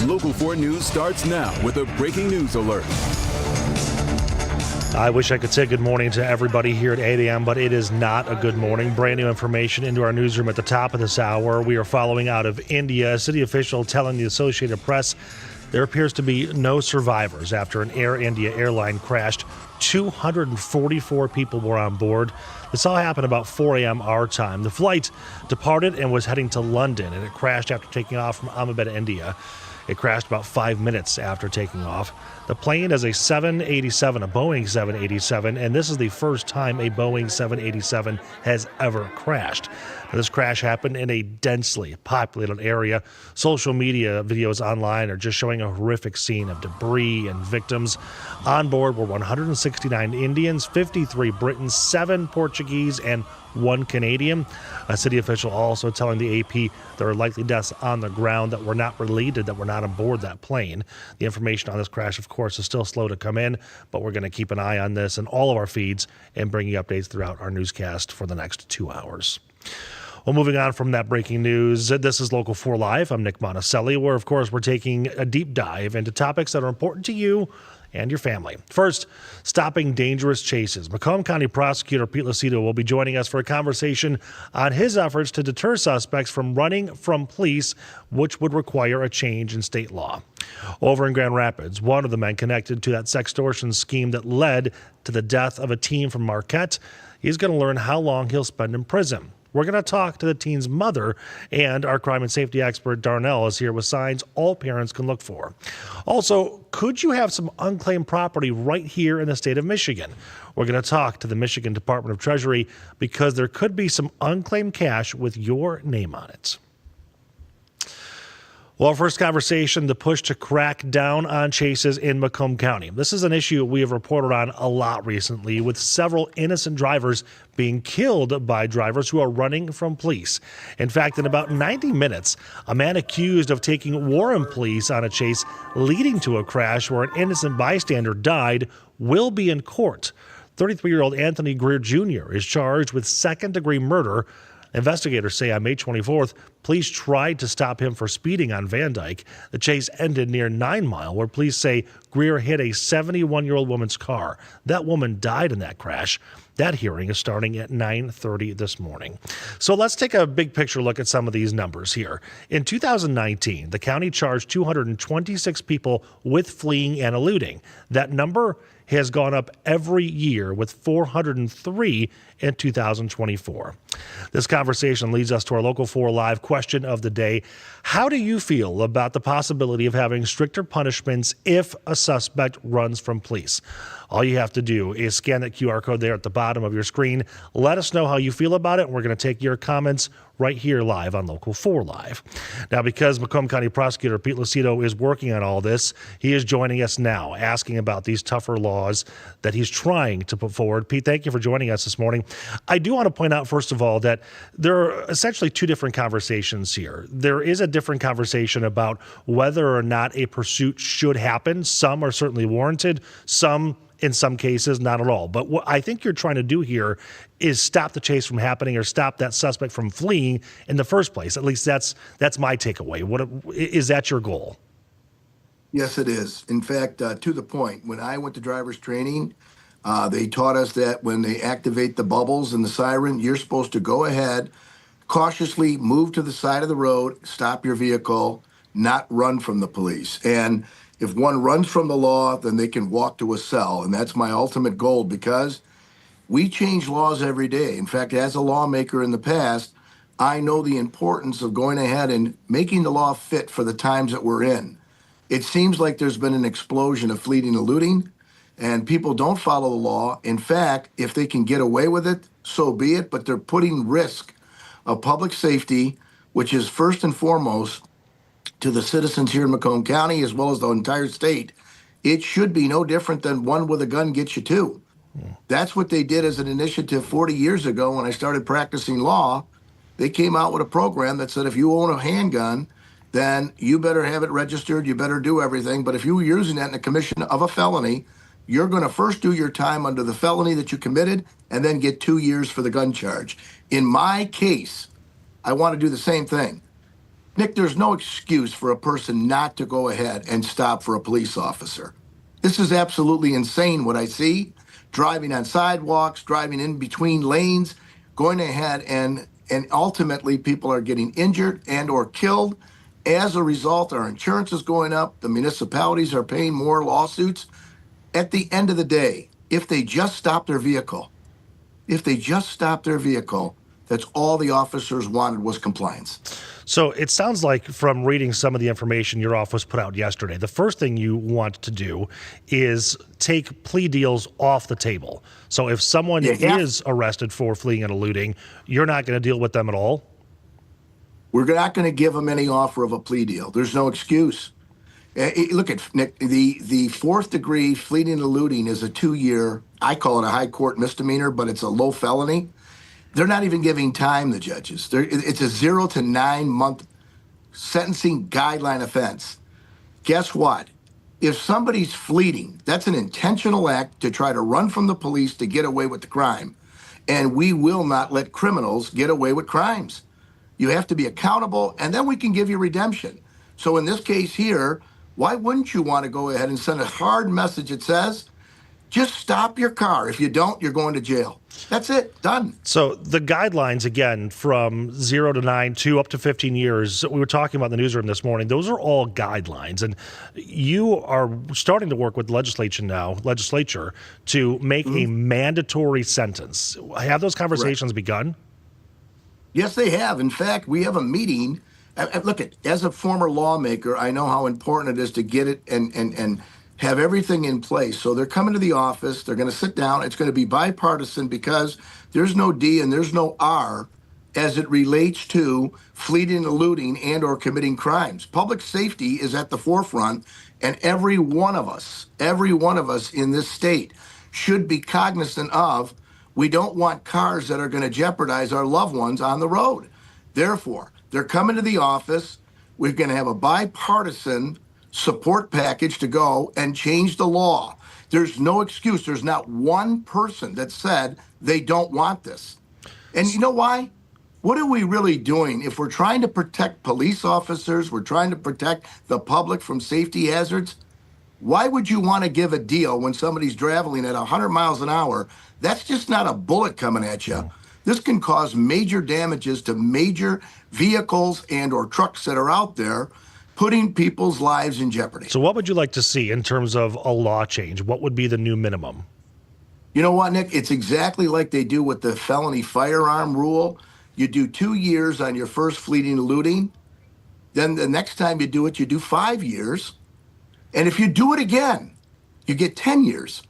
Local 4 News starts now with a breaking news alert. I wish I could say good morning to everybody here at 8 a.m., but it is not a good morning. Brand new information into our newsroom at the top of this hour. We are following out of India. A city official telling the Associated Press there appears to be no survivors after an Air India airline crashed. 244 people were on board. This all happened about 4 a.m. our time. The flight departed and was heading to London, and it crashed after taking off from Ahmedabad, India. It crashed about 5 minutes after taking off. The plane is a 787, a Boeing 787, and this is the first time a Boeing 787 has ever crashed. Now, this crash happened in a densely populated area. Social media videos online are just showing a horrific scene of debris and victims. On board were 169 Indians, 53 Britons, 7 Portuguese, and 1 Canadian. A city official also telling the AP there are likely deaths on the ground that were not related, that were not aboard that plane. The information on this crash, of course, is still slow to come in, but we're going to keep an eye on this in all of our feeds and bring you updates throughout our newscast for the next 2 hours. Well, moving on from that breaking news, this is Local 4 Live. I'm Nick Monticelli, where, of course, we're taking a deep dive into topics that are important to you and your family. First, stopping dangerous chases. Macomb County Prosecutor Pete Lucido will be joining us for a conversation on his efforts to deter suspects from running from police, which would require a change in state law. Over in Grand Rapids, one of the men connected to that sextortion scheme that led to the death of a teen from Marquette, he's going to learn how long he'll spend in prison. We're going to talk to the teen's mother, and our crime and safety expert Darnell is here with signs all parents can look for. Also, could you have some unclaimed property right here in the state of Michigan? We're going to talk to the Michigan Department of Treasury because there could be some unclaimed cash with your name on it. Well, our first conversation, the push to crack down on chases in Macomb County. This is an issue we have reported on a lot recently, with several innocent drivers being killed by drivers who are running from police. In fact, in about 90 minutes, a man accused of taking Warren police on a chase leading to a crash where an innocent bystander died will be in court. 33-year-old Anthony Greer Jr. is charged with second-degree murder. Investigators say on May 24th, police tried to stop him for speeding on Van Dyke. The chase ended near 9 Mile, where police say Greer hit a 71-year-old woman's car. That woman died in that crash. That hearing is starting at 9:30 this morning. So let's take a big picture look at some of these numbers here. In 2019, the county charged 226 people with fleeing and eluding. That number has gone up every year, with 403 in 2024. This conversation leads us to our Local 4 Live question of the day. How do you feel about the possibility of having stricter punishments if a suspect runs from police? All you have to do is scan that QR code there at the bottom of your screen. Let us know how you feel about it, and we're going to take your comments right here live on Local 4 Live. Now, because Macomb County Prosecutor Pete Lucido is working on all this, he is joining us now, asking about these tougher laws that he's trying to put forward. Pete, thank you for joining us this morning. I do want to point out, first of all, that there are essentially two different conversations here. There is a different conversation about whether or not a pursuit should happen. Some are certainly warranted, some in some cases, not at all. But what I think you're trying to do here is stop the chase from happening or stop that suspect from fleeing in the first place. At least that's my takeaway. Is that your goal? Yes, it is. In fact, to the point, when I went to driver's training, they taught us that when they activate the bubbles and the siren, you're supposed to go ahead, cautiously move to the side of the road, stop your vehicle, not run from the police. And if one runs from the law, then they can walk to a cell. And that's my ultimate goal, because we change laws every day. In fact, as a lawmaker in the past, I know the importance of going ahead and making the law fit for the times that we're in. It seems like there's been an explosion of fleeing and eluding, and people don't follow the law. In fact, if they can get away with it, so be it, but they're putting risk of public safety, which is first and foremost to the citizens here in Macomb County, as well as the entire state. It should be no different than one with a gun gets you two. That's what they did as an initiative 40 years ago when I started practicing law. They came out with a program that said if you own a handgun, then you better have it registered, you better do everything. But if you were using that in the commission of a felony, you're going to first do your time under the felony that you committed and then get 2 years for the gun charge. In my case, I want to do the same thing. Nick, there's no excuse for a person not to go ahead and stop for a police officer. This is absolutely insane what I see. Driving on sidewalks, driving in between lanes, going ahead and ultimately people are getting injured and or killed. As a result, our insurance is going up. The municipalities are paying more lawsuits. At the end of the day, if they just stop their vehicle, that's all the officers wanted was compliance. So it sounds like from reading some of the information your office put out yesterday, the first thing you want to do is take plea deals off the table. So if someone is arrested for fleeing and eluding, you're not going to deal with them at all? We're not going to give them any offer of a plea deal. There's no excuse. Look at Nick, the fourth degree fleeing and eluding is a 2-year, I call it a high court misdemeanor, but it's a low felony. They're not even giving time, the judges. It's a 0 to 9 month sentencing guideline offense. Guess what? If somebody's fleeing, that's an intentional act to try to run from the police to get away with the crime. And we will not let criminals get away with crimes. You have to be accountable, and then we can give you redemption. So in this case here, why wouldn't you want to go ahead and send a hard message that says, just stop your car. If you don't, you're going to jail. That's it. Done. So the guidelines, again, from 0 to 9 to up to 15 years, we were talking about in the newsroom this morning, those are all guidelines. And you are starting to work with legislature to make a mandatory sentence. Have those conversations begun? Yes, they have. In fact, we have a meeting. Look, as a former lawmaker, I know how important it is to get it and have everything in place. So they're coming to the office. They're going to sit down. It's going to be bipartisan because there's no D and there's no R as it relates to fleeing, eluding, and or committing crimes. Public safety is at the forefront, and every one of us in this state should be cognizant of we don't want cars that are going to jeopardize our loved ones on the road. Therefore, they're coming to the office. We're going to have a bipartisan support package to go and change the law. There's no excuse. There's not one person that said they don't want this. And you know why? What are we really doing? If we're trying to protect police officers, we're trying to protect the public from safety hazards, why would you want to give a deal when somebody's traveling at 100 miles an hour? That's just not a bullet coming at you. This can cause major damages to major vehicles and or trucks that are out there, putting people's lives in jeopardy. So what would you like to see in terms of a law change? What would be the new minimum? You know what, Nick? It's exactly like they do with the felony firearm rule. You do 2 years on your first fleeing eluding. Then the next time you do it, you do 5 years. And if you do it again, you get 10 years.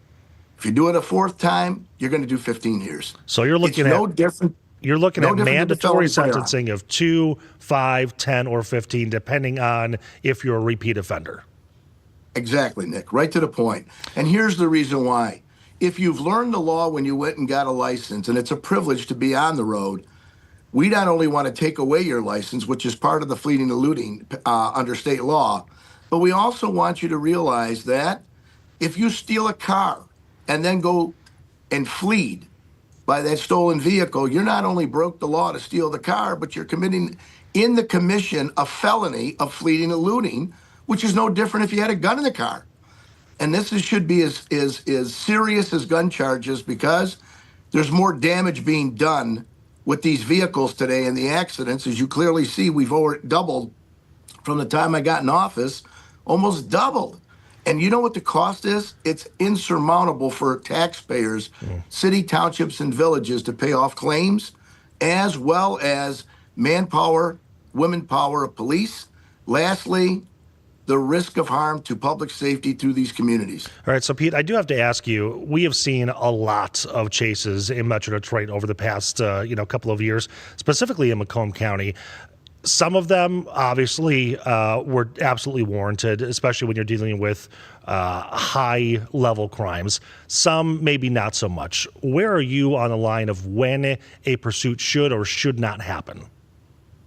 If you do it a fourth time, you're going to do 15 years. So you're looking at no different. You're looking no at different mandatory than the felony sentencing of 2, 5, 10, or 15, depending on if you're a repeat offender. Exactly, Nick. Right to the point. And here's the reason why. If you've learned the law when you went and got a license, and it's a privilege to be on the road, we not only want to take away your license, which is part of the fleeing eluding under state law, but we also want you to realize that if you steal a car and then go and flee by that stolen vehicle, you're not only broke the law to steal the car, but you're committing in the commission a felony of fleeing and eluding, which is no different if you had a gun in the car. And should be as serious as gun charges because there's more damage being done with these vehicles today and the accidents. As you clearly see, we've over doubled from the time I got in office, almost doubled. And you know what the cost is? It's insurmountable for taxpayers, city, townships, and villages to pay off claims, as well as manpower, women power of police. Lastly, the risk of harm to public safety through these communities. All right, so Pete, I do have to ask you, we have seen a lot of chases in Metro Detroit over the past couple of years, specifically in Macomb County. Some of them, obviously, were absolutely warranted, especially when you're dealing with high-level crimes. Some, maybe not so much. Where are you on the line of when a pursuit should or should not happen?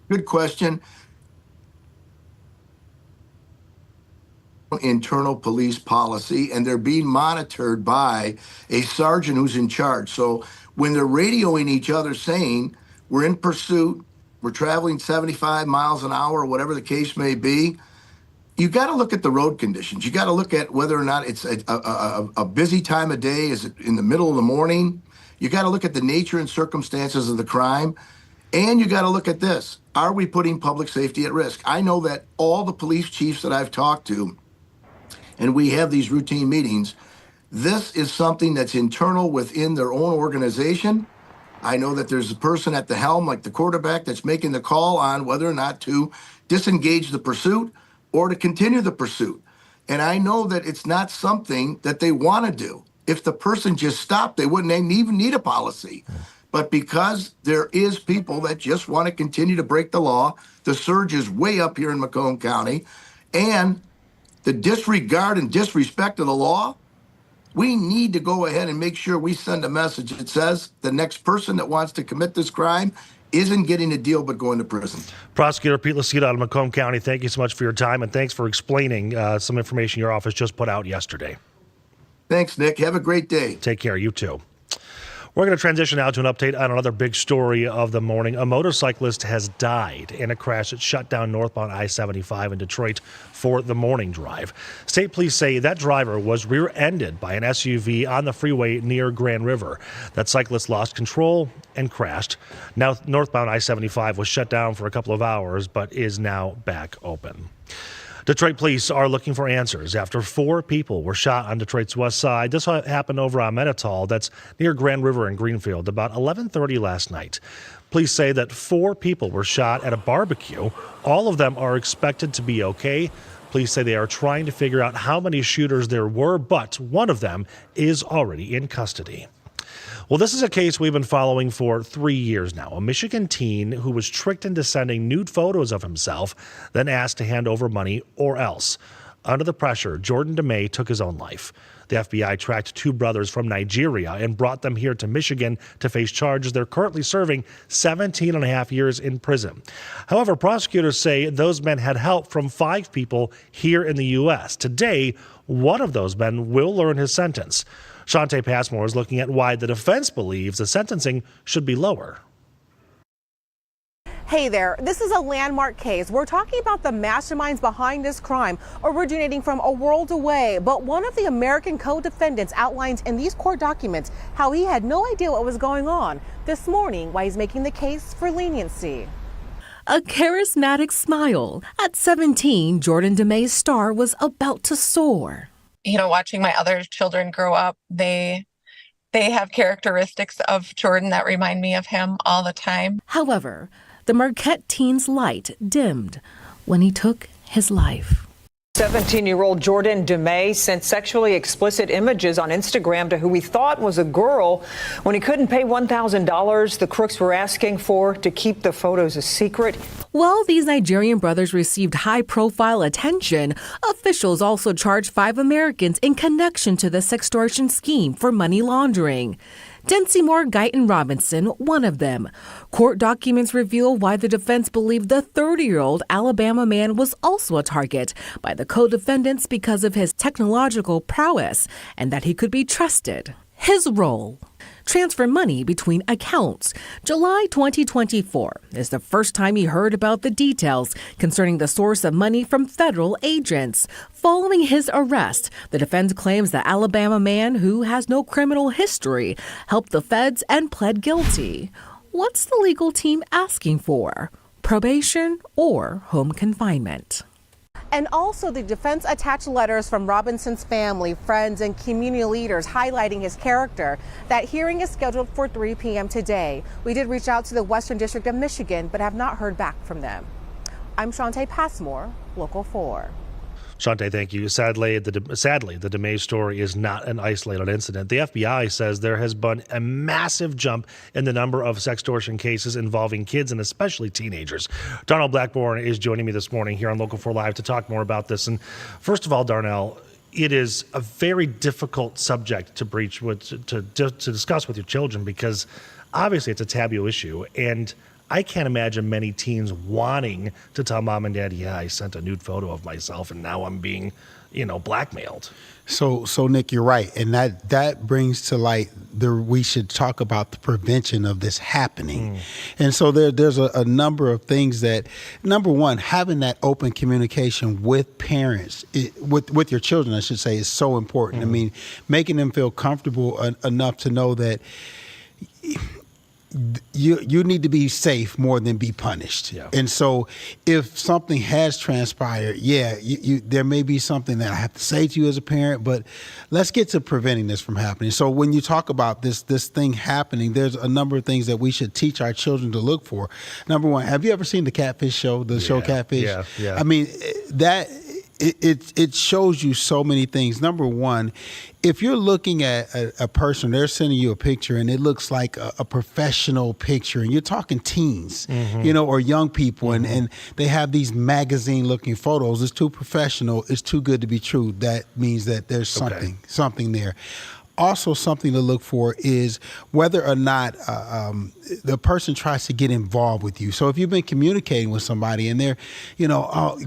Good question. Internal police policy, and they're being monitored by a sergeant who's in charge. So when they're radioing each other saying, we're in pursuit, we're traveling 75 miles an hour or whatever the case may be, you got to look at the road conditions. You got to look at whether or not it's a busy time of day. Is it in the middle of the morning? You got to look at the nature and circumstances of the crime. And you got to look at this. Are we putting public safety at risk? I know that all the police chiefs that I've talked to, and we have these routine meetings, this is something that's internal within their own organization. I know that there's a person at the helm, like the quarterback, that's making the call on whether or not to disengage the pursuit or to continue the pursuit. And I know that it's not something that they want to do. If the person just stopped, they wouldn't even need a policy. But because there is people that just want to continue to break the law, the surge is way up here in Macomb County, and the disregard and disrespect of the law, we need to go ahead and make sure we send a message that says the next person that wants to commit this crime isn't getting a deal but going to prison. Prosecutor Pete Lucida out of Macomb County, thank you so much for your time, and thanks for explaining some information your office just put out yesterday. Thanks, Nick. Have a great day. Take care. You too. We're going to transition now to an update on another big story of the morning. A motorcyclist has died in a crash that shut down northbound I-75 in Detroit for the morning drive. State police say that driver was rear-ended by an SUV on the freeway near Grand River. That cyclist lost control and crashed. Now, northbound I-75 was shut down for a couple of hours, but is now back open. Detroit police are looking for answers after 4 people were shot on Detroit's west side. This happened over on Menatol, that's near Grand River in Greenfield, about 11:30 last night. Police say that 4 people were shot at a barbecue. All of them are expected to be okay. Police say they are trying to figure out how many shooters there were, but one of them is already in custody. Well, this is a case we've been following for 3 years now. A Michigan teen who was tricked into sending nude photos of himself, then asked to hand over money or else. Under the pressure, Jordan DeMay took his own life. The FBI tracked 2 brothers from Nigeria and brought them here to Michigan to face charges. They're currently serving 17 and a half years in prison. However, prosecutors say those men had help from 5 people here in the U.S. Today, one of those men will learn his sentence. Shante Passmore is looking at why the defense believes the sentencing should be lower. Hey there, this is a landmark case. We're talking about the masterminds behind this crime originating from a world away. But one of the American co-defendants outlines in these court documents how he had no idea what was going on. This morning, why he's making the case for leniency. A charismatic smile. At 17, Jordan DeMay's star was about to soar. You know, watching my other children grow up, they have characteristics of Jordan that remind me of him all the time. However, the Marquette teen's light dimmed when he took his life. 17-year-old Jordan DeMay sent sexually explicit images on Instagram to who he thought was a girl. When he couldn't pay $1,000, the crooks were asking for to keep the photos a secret. While these Nigerian brothers received high-profile attention, officials also charged 5 Americans in connection to the Sextortion scheme for money laundering. Densey Guyton Robinson, one of them. Court documents reveal why the defense believed the 30-year-old Alabama man was also a target by the co-defendants because of his technological prowess and that he could be trusted. His role: transfer money between accounts. July 2024 is the first time he heard about the details concerning the source of money from federal agents. Following his arrest, the defense claims the Alabama man, who has no criminal history, helped the feds and pled guilty. What's the legal team asking for? Probation or home confinement? And also, the defense attached letters from Robinson's family, friends, and community leaders highlighting his character. That hearing is scheduled for 3 p.m. today. We did reach out to the Western District of Michigan, but have not heard back from them. I'm Shante Passmore, Local 4. Shante, thank you. Sadly, the DeMay story is not an isolated incident. The FBI says there has been a massive jump in the number of sextortion cases involving kids and especially teenagers. Darnell Blackburn is joining me this morning here on Local 4 Live to talk more about this. And first of all, Darnell, it is a very difficult subject to discuss with your children because obviously it's a taboo issue. And I can't imagine many teens wanting to tell mom and dad, yeah, I sent a nude photo of myself and now I'm being, blackmailed. So Nick, you're right. And that brings to light we should talk about the prevention of this happening. And so there's a number of things that, number one, having that open communication with parents, with your children, I should say, is so important. I mean, making them feel comfortable enough to know that you need to be safe more than be punished. Yeah. And so if something has transpired, there may be something that I have to say to you as a parent, but let's get to preventing this from happening. So when you talk about this thing happening, there's a number of things that we should teach our children to look for. Number one, have you ever seen the Catfish show, show Catfish? Yeah. I mean, it shows you so many things. Number one, if you're looking at a person, they're sending you a picture and it looks like a professional picture, and you're talking teens, or young people, and they have these magazine looking photos. It's too professional. It's too good to be true. That means that there's something there. Also, something to look for is whether or not the person tries to get involved with you. So if you've been communicating with somebody and they're,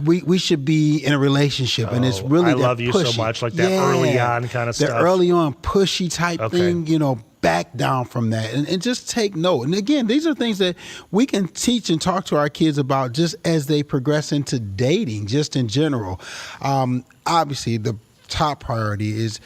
we should be in a relationship, and it's really I love you so much, like that early on kind of stuff. The early on pushy type thing, back down from that and just take note. And again, these are things that we can teach and talk to our kids about just as they progress into dating, just in general. Obviously, the top priority is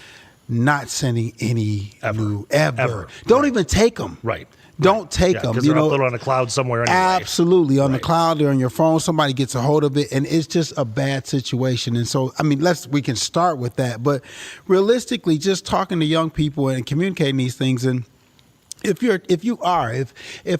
not sending any ever. Don't even take them. Right. Don't take them. Because they're uploaded on a cloud somewhere anyway. Absolutely. On the cloud or on your phone, somebody gets a hold of it, and it's just a bad situation. And so, I mean, we can start with that. But realistically, just talking to young people and communicating these things, and if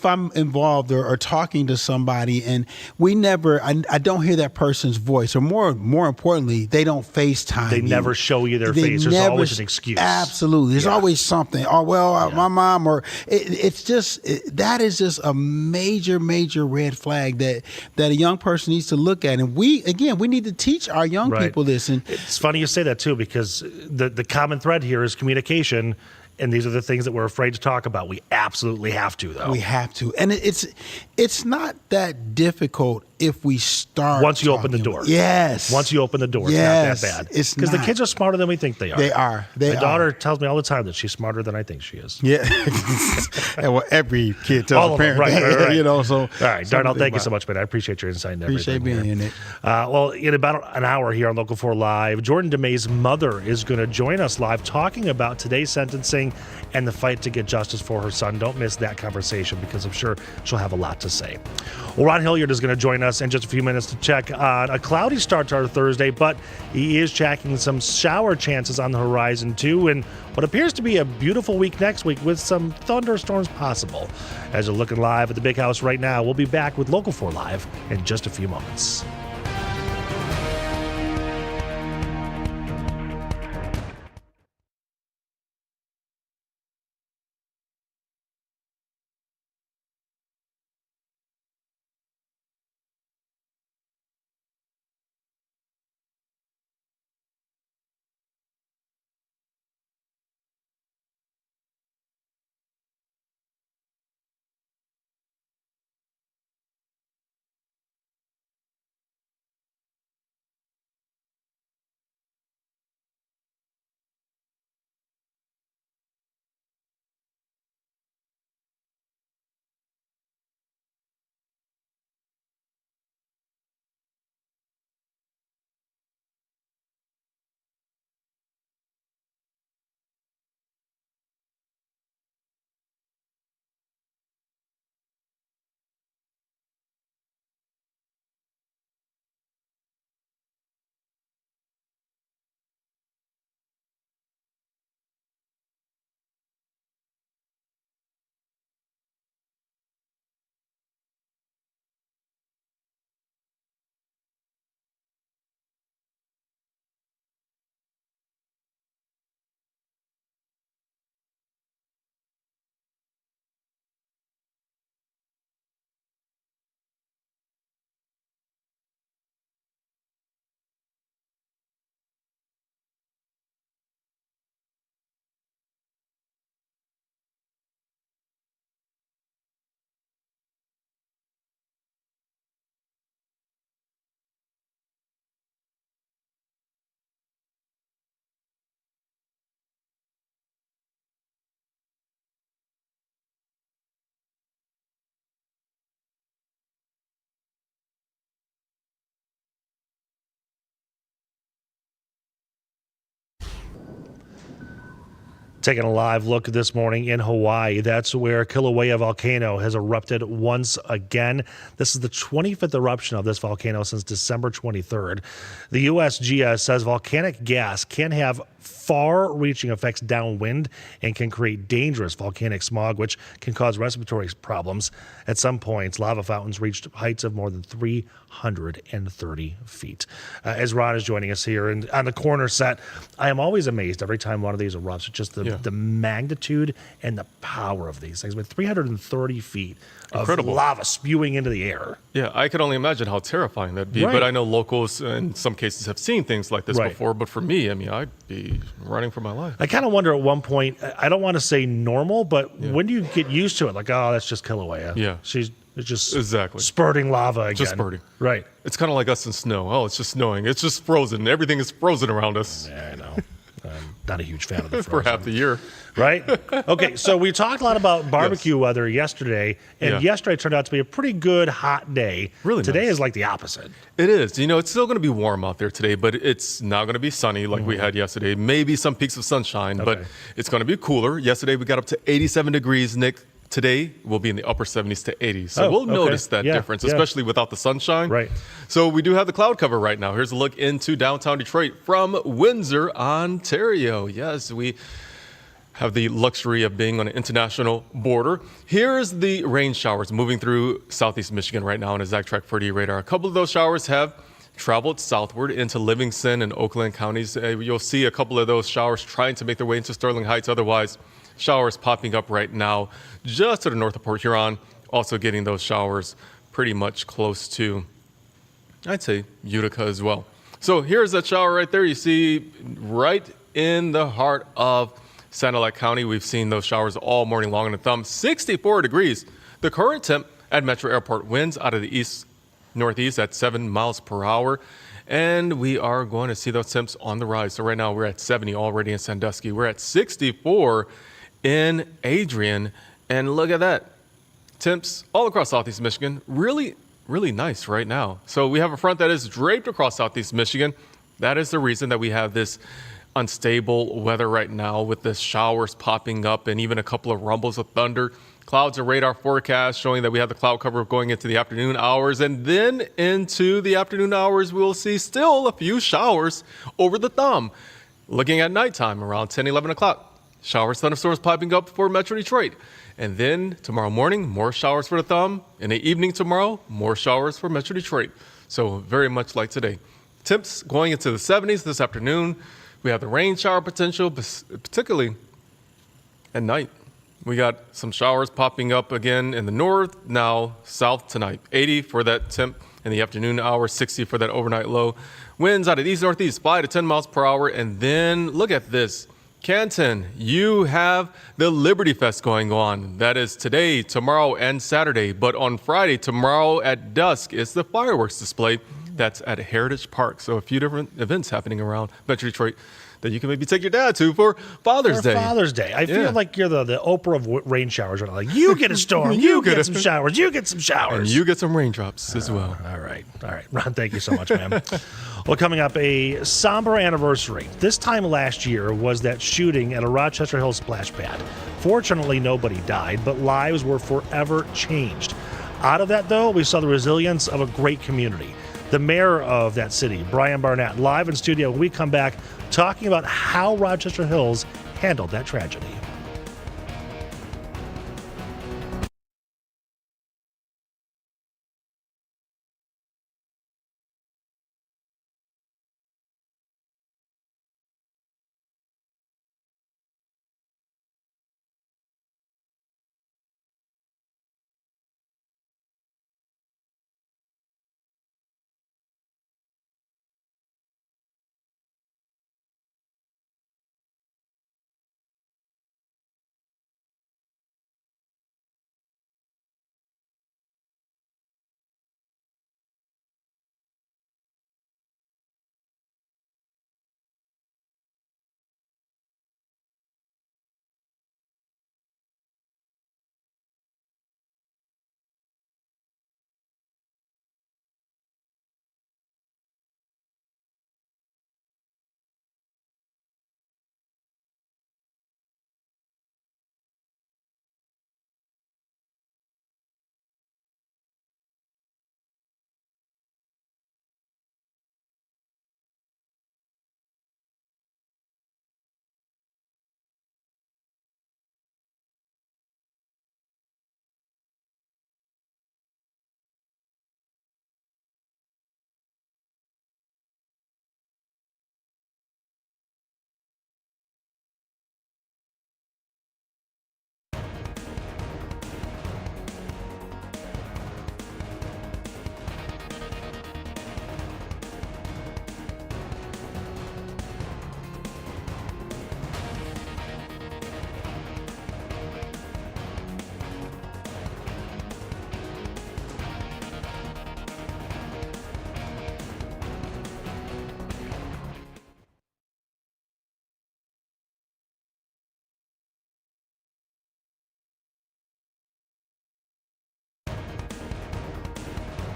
I'm involved or talking to somebody and I don't hear that person's voice, or more importantly, they don't FaceTime. They never show you their face. There's always an excuse. Absolutely. There's always something. Oh, well, my mom, or that is just a major, major red flag that a young person needs to look at. And we need to teach our young people this. And it's funny you say that too, because the common thread here is communication. And these are the things that we're afraid to talk about. We absolutely have to, though. We have to. And it's not that difficult if we start. Once you open the door. Yes. Once you open the door, it's not that bad. It's because the kids are smarter than we think they are. They are. My daughter tells me all the time that she's smarter than I think she is. Yeah. Well, every kid tells a parent right. So. All right, Darnell, thank you so much, man. I appreciate your insight and everything. Appreciate being here, Nick. Well, in about an hour here on Local 4 Live, Jordan DeMay's mother is going to join us live talking about today's sentencing and the fight to get justice for her son. Don't miss that conversation, because I'm sure she'll have a lot to say. Well, Ron Hilliard is going to join us in just a few minutes to check on a cloudy start to our Thursday, but he is tracking some shower chances on the horizon too, and what appears to be a beautiful week next week with some thunderstorms possible. As you're looking live at the Big House right now, we'll be back with Local 4 Live in just a few moments. Taking a live look this morning in Hawaii. That's where Kilauea volcano has erupted once again. This is the 25th eruption of this volcano since December 23rd. The USGS says volcanic gas can have far-reaching effects downwind and can create dangerous volcanic smog, which can cause respiratory problems. At some points, lava fountains reached heights of more than 330 feet. As Ron is joining us here and on the corner set, I am always amazed every time one of these erupts, just the magnitude and the power of these things. With 330 feet of lava spewing into the air. Yeah, I can only imagine how terrifying that'd be. Right. But I know locals in some cases have seen things like this before. But for me, I mean, I'd be running for my life. I kind of wonder at one point, I don't want to say normal, but when do you get used to it? Like, oh, that's just Kilauea. Yeah. It's just exactly spurting lava again. Just spurting. Right. It's kind of like us in snow. Oh, it's just snowing. It's just frozen. Everything is frozen around us. Yeah, I know. I'm not a huge fan of the For half the year. Right? Okay, so we talked a lot about barbecue weather yesterday, and yesterday turned out to be a pretty good hot day. Really Today nice. is like the opposite. It is. You know, it's still going to be warm out there today, but it's not going to be sunny like we had yesterday. Maybe some peaks of sunshine, but it's going to be cooler. Yesterday we got up to 87 degrees, Nick. Today we'll be in the upper 70s to 80s. So we'll notice that difference, especially without the sunshine. Right. So we do have the cloud cover right now. Here's a look into downtown Detroit from Windsor, Ontario. Yes, we have the luxury of being on an international border. Here's the rain showers moving through southeast Michigan right now on a ZAC-Track 4D radar. A couple of those showers have traveled southward into Livingston and Oakland counties. You'll see a couple of those showers trying to make their way into Sterling Heights. Otherwise, showers popping up right now just to the north of Port Huron. Also getting those showers pretty much close to, I'd say, Utica as well. So here's that shower right there. You see right in the heart of Sanilac County. We've seen those showers all morning long in the thumb. 64 degrees. The current temp at Metro Airport, winds out of the east-northeast at 7 miles per hour. And we are going to see those temps on the rise. So right now we're at 70 already in Sandusky. We're at 64 in Adrian. And look at that. Temps all across southeast Michigan. Really, really nice right now. So we have a front that is draped across southeast Michigan. That is the reason that we have this unstable weather right now with the showers popping up and even a couple of rumbles of thunder. Clouds and radar forecast showing that we have the cloud cover going into the afternoon hours. And then into the afternoon hours, we'll see still a few showers over the thumb. Looking at nighttime around 10, 11 o'clock. Showers, thunderstorms popping up for Metro Detroit. And then tomorrow morning, more showers for the thumb. In the evening tomorrow, more showers for Metro Detroit. So very much like today. Temps going into the 70s this afternoon. We have the rain shower potential, particularly at night. We got some showers popping up again in the north, now south tonight. 80 for that temp in the afternoon hours, 60 for that overnight low. Winds out of the east-northeast, 5 to 10 miles per hour. And then look at this. Canton, you have the Liberty Fest going on. That is today, tomorrow, and Saturday. But on Friday, tomorrow at dusk, is the fireworks display. That's at Heritage Park. So a few different events happening around Metro Detroit that you can maybe take your dad to for Father's Day. Father's Day. I feel like you're the Oprah of rain showers. Right? Like, you get a storm, you get some showers, you get some showers. And you get some raindrops as well. All right. Ron, thank you so much, man. Well, coming up, a somber anniversary. This time last year was that shooting at a Rochester Hills splash pad. Fortunately, nobody died, but lives were forever changed. Out of that, though, we saw the resilience of a great community. The mayor of that city, Brian Barnett, live in studio when we come back, talking about how Rochester Hills handled that tragedy.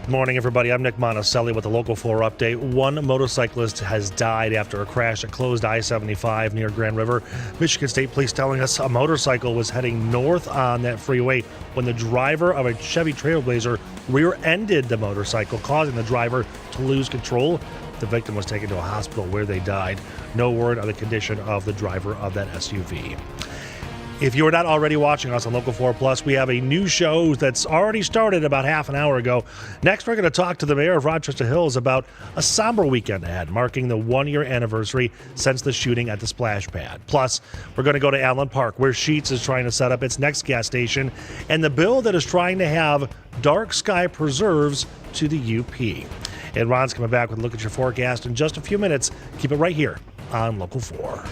Morning, everybody. I'm Nick Monticelli with the Local 4 update. One motorcyclist has died after a crash at closed I-75 near Grand River. Michigan State Police telling us a motorcycle was heading north on that freeway when the driver of a Chevy Trailblazer rear-ended the motorcycle, causing the driver to lose control. The victim was taken to a hospital where they died. No word on the condition of the driver of that SUV. If you are not already watching us on Local 4 Plus, we have a new show that's already started about half an hour ago. Next, we're going to talk to the mayor of Rochester Hills about a somber weekend ahead, marking the one-year anniversary since the shooting at the splash pad. Plus, we're going to go to Allen Park, where Sheetz is trying to set up its next gas station, and the bill that is trying to have dark sky preserves to the UP. And Ron's coming back with a look at your forecast in just a few minutes. Keep it right here on Local 4.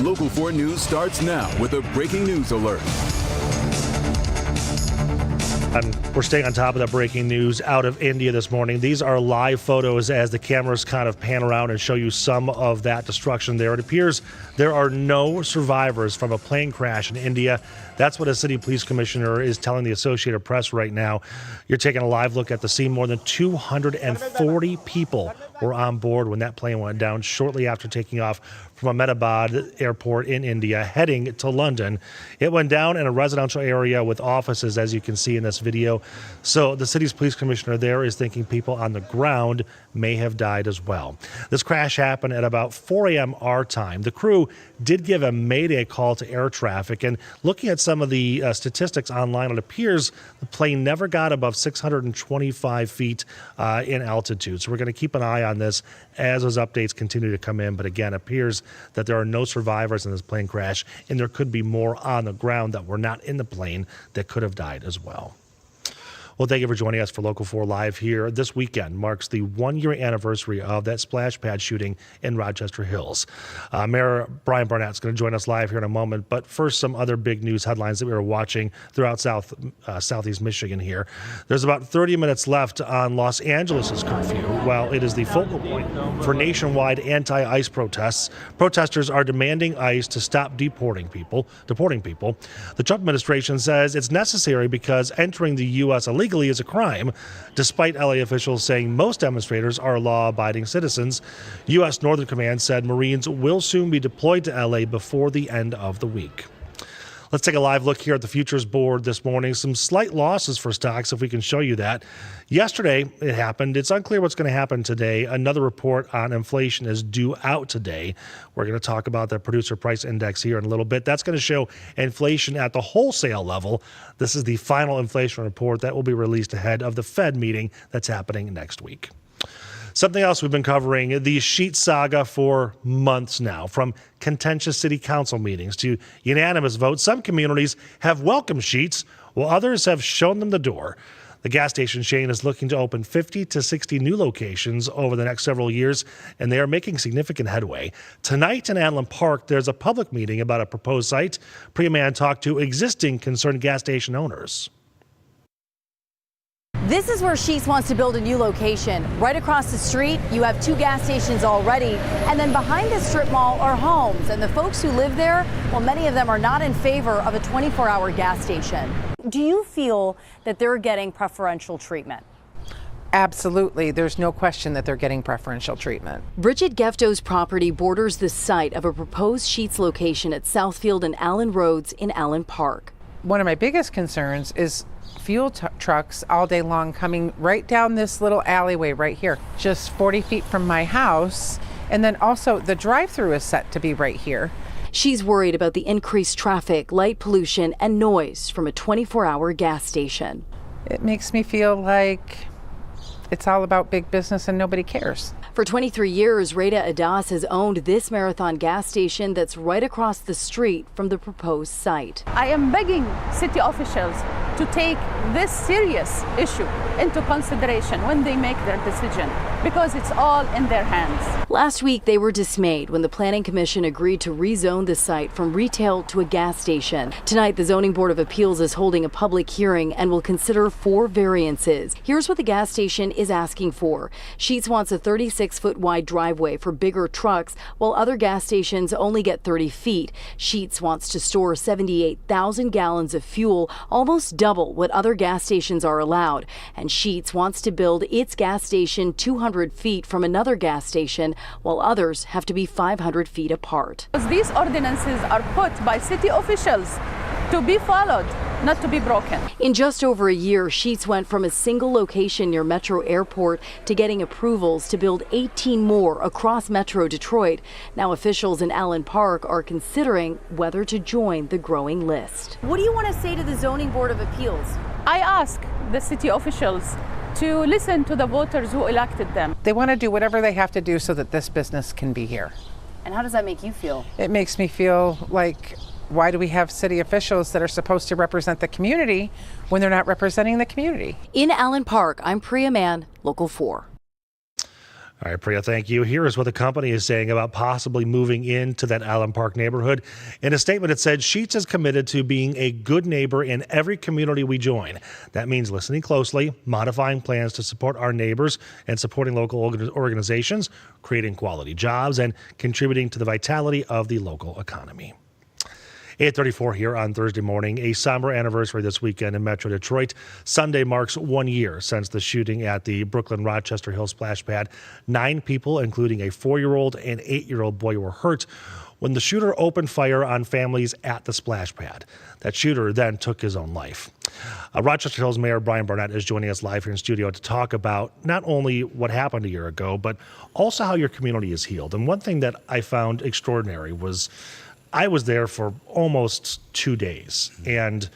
Local 4 News starts now with a breaking news alert. We're staying on top of the breaking news out of India this morning. These are live photos as the cameras kind of pan around and show you some of that destruction there. It appears there are no survivors from a plane crash in India. That's what a city police commissioner is telling the Associated Press right now. You're taking a live look at the scene. More than 240 people were on board when that plane went down shortly after taking off from Ahmedabad airport in India, heading to London. It went down in a residential area with offices, as you can see in this video. So the city's police commissioner there is thinking people on the ground may have died as well. This crash happened at about 4 a.m. our time. The crew did give a mayday call to air traffic, and looking at some of the statistics online, it appears the plane never got above 625 feet in altitude. So we're going to keep an eye on this as those updates continue to come in. But again, it appears that there are no survivors in this plane crash, and there could be more on the ground that were not in the plane that could have died as well. Well, thank you for joining us for Local 4 Live here. This weekend marks the one-year anniversary of that splash pad shooting in Rochester Hills. Mayor Brian Barnett's going to join us live here in a moment. But first, some other big news headlines that we were watching throughout southeast Michigan here. There's about 30 minutes left on Los Angeles' curfew. While it is the focal point for nationwide anti-ICE protests, protesters are demanding ICE to stop deporting people. The Trump administration says it's necessary because entering the U.S. illegally illegally is a crime, despite LA officials saying most demonstrators are law-abiding citizens. U.S. Northern Command said Marines will soon be deployed to LA before the end of the week. Let's take a live look here at the futures board this morning. Some slight losses for stocks, if we can show you that. Yesterday, it happened. It's unclear what's going to happen today. Another report on inflation is due out today. We're going to talk about the producer price index here in a little bit. That's going to show inflation at the wholesale level. This is the final inflation report that will be released ahead of the Fed meeting that's happening next week. Something else we've been covering, the Sheetz saga for months now. From contentious city council meetings to unanimous votes, some communities have welcomed Sheetz, while others have shown them the door. The gas station chain is looking to open 50 to 60 new locations over the next several years, and they are making significant headway. Tonight in Allen Park, there's a public meeting about a proposed site. Priya Mann talked to existing concerned gas station owners. This is where Sheetz wants to build a new location. Right across the street, you have 2 gas stations already. And then behind the strip mall are homes. And the folks who live there, well, many of them are not in favor of a 24-hour gas station. Do you feel that they're getting preferential treatment? Absolutely. There's no question that they're getting preferential treatment. Bridget Gefto's property borders the site of a proposed Sheetz location at Southfield and Allen Roads in Allen Park. One of my biggest concerns is fuel trucks all day long coming right down this little alleyway right here, just 40 feet from my house. And then also the drive-through is set to be right here. She's worried about the increased traffic, light pollution, and noise from a 24-hour gas station. It makes me feel like it's all about big business and nobody cares. For 23 years, Rada Adas has owned this Marathon gas station that's right across the street from the proposed site. I am begging city officials to take this serious issue into consideration when they make their decision, because it's all in their hands. Last week, they were dismayed when the Planning Commission agreed to rezone the site from retail to a gas station. Tonight, the Zoning Board of Appeals is holding a public hearing and will consider 4 variances. Here's what the gas station is asking for. Sheetz wants a 36-foot wide driveway for bigger trucks, while other gas stations only get 30 feet. Sheetz wants to store 78,000 gallons of fuel, almost double what other gas stations are allowed. And Sheetz wants to build its gas station 200 feet from another gas station, while others have to be 500 feet apart. These ordinances are put by city officials to be followed, not to be broken. In just over a year, Sheetz went from a single location near Metro Airport to getting approvals to build 18 more across Metro Detroit. Now officials in Allen Park are considering whether to join the growing list. What do you want to say to the Zoning Board of Appeals? I ask the city officials to listen to the voters who elected them. They want to do whatever they have to do so that this business can be here. And how does that make you feel? It makes me feel like, why do we have city officials that are supposed to represent the community when they're not representing the community? In Allen Park, I'm Priya Mann, Local 4. All right, Priya, thank you. Here is what the company is saying about possibly moving into that Allen Park neighborhood. In a statement, it said, Sheetz is committed to being a good neighbor in every community we join. That means listening closely, modifying plans to support our neighbors, and supporting local organizations, creating quality jobs, and contributing to the vitality of the local economy. 8:34 here on Thursday morning. A somber anniversary this weekend in Metro Detroit. Sunday marks 1 year since the shooting at the Brooklyn Rochester Hills splash pad. 9 people, including a 4-year-old and 8-year-old boy, were hurt when the shooter opened fire on families at the splash pad. That shooter then took his own life. Rochester Hills Mayor Brian Barnett is joining us live here in studio to talk about not only what happened a year ago, but also how your community is healed. And one thing that I found extraordinary was I was there for almost 2 days, and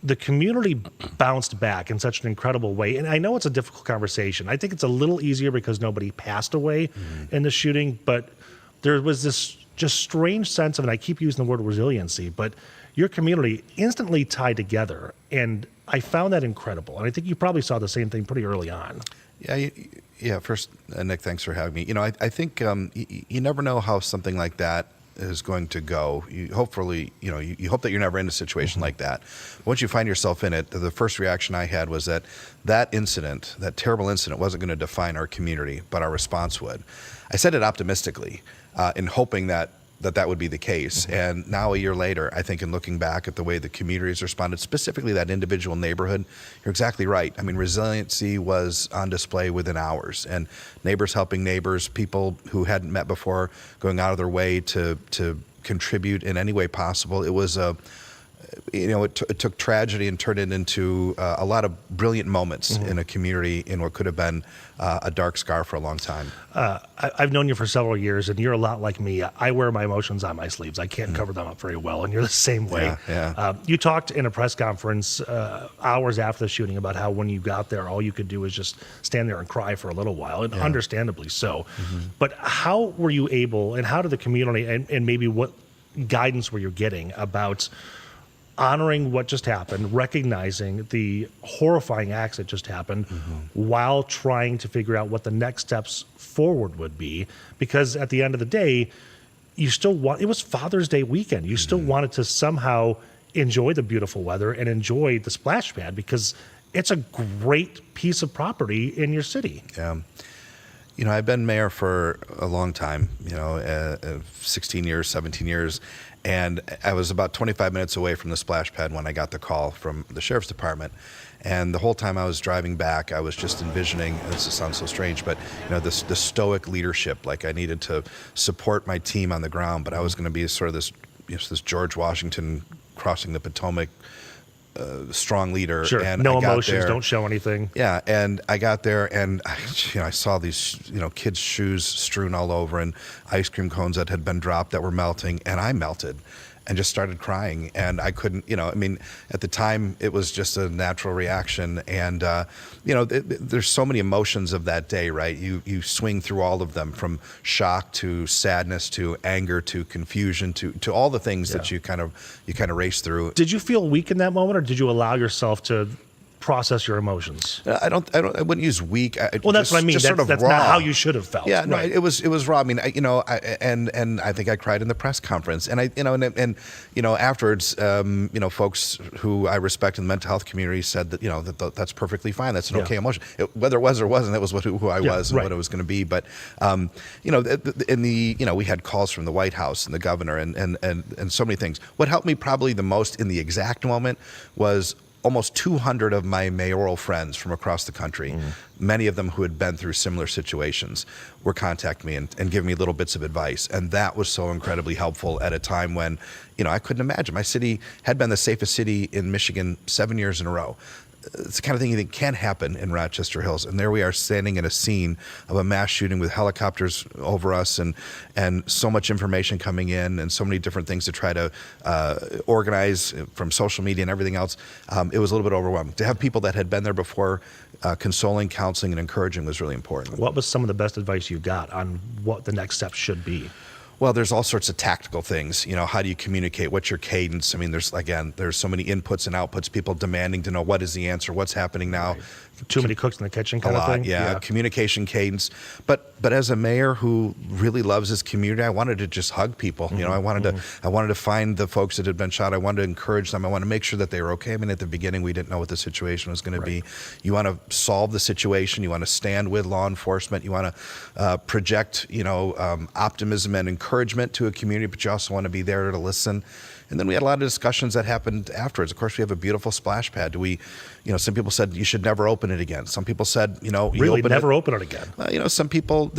the community bounced back in such an incredible way. And I know it's a difficult conversation. I think it's a little easier because nobody passed away in the shooting, but there was this just strange sense of, and I keep using the word resiliency, but your community instantly tied together. And I found that incredible. And I think you probably saw the same thing pretty early on. Yeah. First, Nick, thanks for having me. You know, I think you never know how something like that is going to go. You hope that you're never in a situation like that. Once you find yourself in it, the first reaction I had was that incident, that terrible incident, wasn't going to define our community, but our response would. I said it optimistically, in hoping that that would be the case. And now a year later, I think in looking back at the way the communities responded, specifically that individual neighborhood, you're exactly right. I mean, resiliency was on display within hours, and neighbors helping neighbors, people who hadn't met before going out of their way to contribute in any way possible. It was it took tragedy and turned it into a lot of brilliant moments in a community in what could have been a dark scar for a long time. I've known you for several years, and you're a lot like me. I wear my emotions on my sleeves. I can't cover them up very well, and you're the same way. You talked in a press conference hours after the shooting about how when you got there, all you could do was just stand there and cry for a little while, and understandably so. But how were you able, and how did the community, and maybe what guidance were you getting about honoring what just happened, recognizing the horrifying acts that just happened, while trying to figure out what the next steps forward would be? Because at the end of the day, you still it was Father's Day weekend. You still wanted to somehow enjoy the beautiful weather and enjoy the splash pad, because it's a great piece of property in your city. Yeah. I've been mayor for a long time, 16 years, 17 years. And I was about 25 minutes away from the splash pad when I got the call from the sheriff's department. And the whole time I was driving back, I was just envisioning, and this sounds so strange, but the stoic leadership. Like, I needed to support my team on the ground, but I was going to be sort of this George Washington crossing the Potomac strong leader. Sure. And no I got emotions, there, don't show anything. Yeah, and I got there, and I saw these kids' shoes strewn all over, and ice cream cones that had been dropped that were melting, and I melted and just started crying. And I couldn't, at the time it was just a natural reaction. And there's so many emotions of that day, right? You swing through all of them, from shock to sadness to anger to confusion to all the things that you kind of race through. Did you feel weak in that moment, or did you allow yourself to process your emotions? I wouldn't use weak. That's what I mean. That's not how you should have felt. Yeah, no, it was raw. I mean, and I think I cried in the press conference, and afterwards, folks who I respect in the mental health community said that that's perfectly fine. That's an okay emotion. Whether it was or wasn't, that was who I was and what it was going to be. But we had calls from the White House and the governor and so many things. What helped me probably the most in the exact moment was almost 200 of my mayoral friends from across the country, many of them who had been through similar situations, were contacting me and giving me little bits of advice. And that was so incredibly helpful at a time when, I couldn't imagine. My city had been the safest city in Michigan 7 years in a row. It's the kind of thing you think can happen in Rochester Hills. And there we are standing in a scene of a mass shooting with helicopters over us and so much information coming in and so many different things to try to organize from social media and everything else. It was a little bit overwhelming. To have people that had been there before consoling, counseling, and encouraging was really important. What was some of the best advice you got on what the next steps should be? Well, there's all sorts of tactical things. How do you communicate? What's your cadence? I mean, there's so many inputs and outputs, people demanding to know what is the answer, what's happening now. Right. Too many cooks in the kitchen kind of thing? Yeah, communication cadence. But as a mayor who really loves his community, I wanted to just hug people. I wanted to find the folks that had been shot. I wanted to encourage them. I wanted to make sure that they were okay. I mean, at the beginning, we didn't know what the situation was going to be. You want to solve the situation. You want to stand with law enforcement. You want to project, optimism and encouragement to a community, but you also want to be there to listen. And then we had a lot of discussions that happened afterwards. Of course, we have a beautiful splash pad. Some people said you should never open it again. Some people said, really never open it again. Some people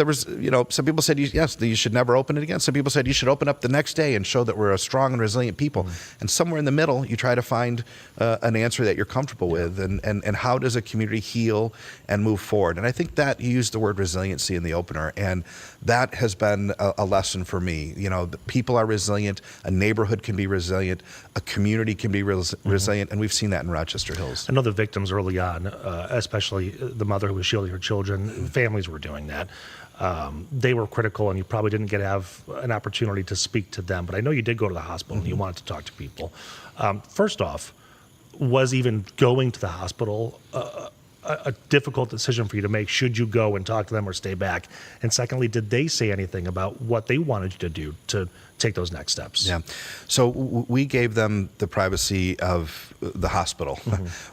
said yes, you should never open it again. Some people said you should open up the next day and show that we're a strong and resilient people. And somewhere in the middle, you try to find an answer that you're comfortable with, and how does a community heal and move forward. And I think that you used the word resiliency in the opener, and that has been a lesson for me. The people are resilient. A neighborhood can be resilient. A community can be resilient, and we've seen that in Rochester Hills. I know the victims early on, especially the mother who was shielding her children, families were doing that. They were critical, and you probably didn't get to have an opportunity to speak to them. But I know you did go to the hospital and you wanted to talk to people. First off, was even going to the hospital a difficult decision for you to make. Should you go and talk to them or stay back? And secondly, did they say anything about what they wanted you to do to take those next steps? Yeah. So we gave them the privacy of the hospital,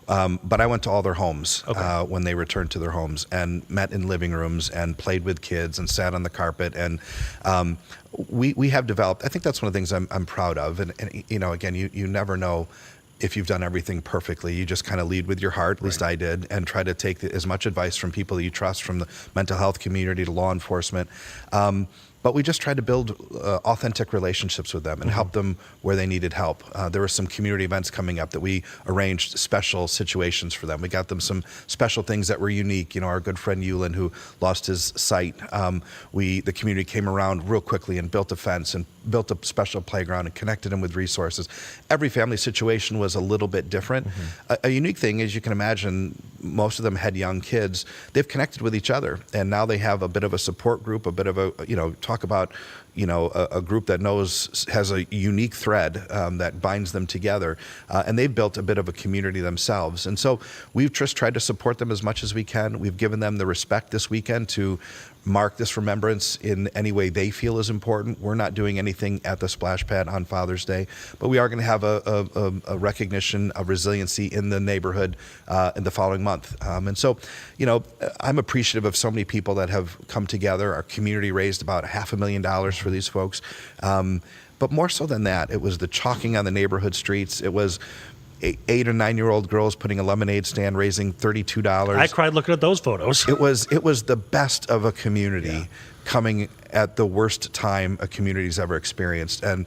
but I went to all their homes when they returned to their homes and met in living rooms and played with kids and sat on the carpet. And we have developed, I think that's one of the things I'm proud of. And you know, again, you never know if you've done everything perfectly. You just kind of lead with your heart, at least I did, and try to take as much advice from people that you trust, from the mental health community to law enforcement. But we just tried to build authentic relationships with them and help them where they needed help. There were some community events coming up that we arranged special situations for them. We got them some special things that were unique. You know, our good friend Yulin, who lost his sight, the community came around real quickly and built a fence and built a special playground and connected them with resources. Every family situation was a little bit different. A unique thing is, you can imagine, most of them had young kids. They've connected with each other, and now they have a bit of a support group, a bit of a, you know, talk about, you know, a group that has a unique thread that binds them together, and they've built a bit of a community themselves. And so we've just tried to support them as much as we can. We've given them the respect this weekend to mark this remembrance in any way they feel is important. We're not doing anything at the splash pad on Father's Day, but we are going to have a recognition of resiliency in the neighborhood in the following month. And so, you know, I'm appreciative of so many people that have come together. Our community raised about $500,000 for these folks. But more so than that, it was the chalking on the neighborhood streets. It was 8 or 9 year old girls putting a lemonade stand, raising $32. I cried looking at those photos. It was the best of a community coming at the worst time a community's ever experienced. And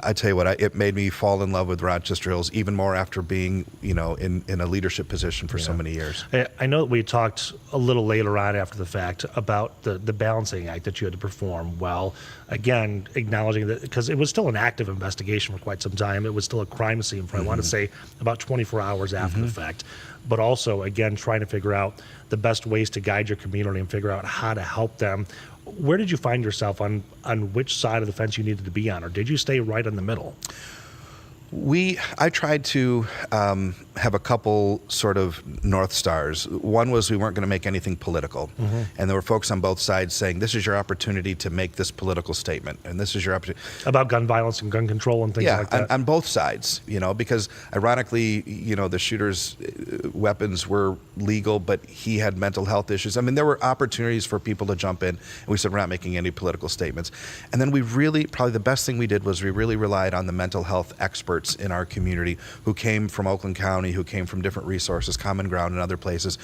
I tell you what, it made me fall in love with Rochester Hills even more after being, you know, in a leadership position for so many years. I know that we talked a little later on after the fact about the balancing act that you had to perform. Well, again, acknowledging that, because it was still an active investigation for quite some time. It was still a crime scene for, I want to say, about 24 hours after the fact. But also, again, trying to figure out the best ways to guide your community and figure out how to help them. Where did you find yourself on which side of the fence you needed to be on, or did you stay right in the middle? I tried to have a couple sort of North Stars. One was we weren't going to make anything political. And there were folks on both sides saying, this is your opportunity to make this political statement. And this is your opportunity. About gun violence and gun control and things like that? On both sides, you know, because ironically, you know, the shooter's weapons were legal, but he had mental health issues. I mean, there were opportunities for people to jump in. And we said, we're not making any political statements. And then probably the best thing we did was we really relied on the mental health experts in our community who came from Oakland County, who came from different resources, Common Ground and other places,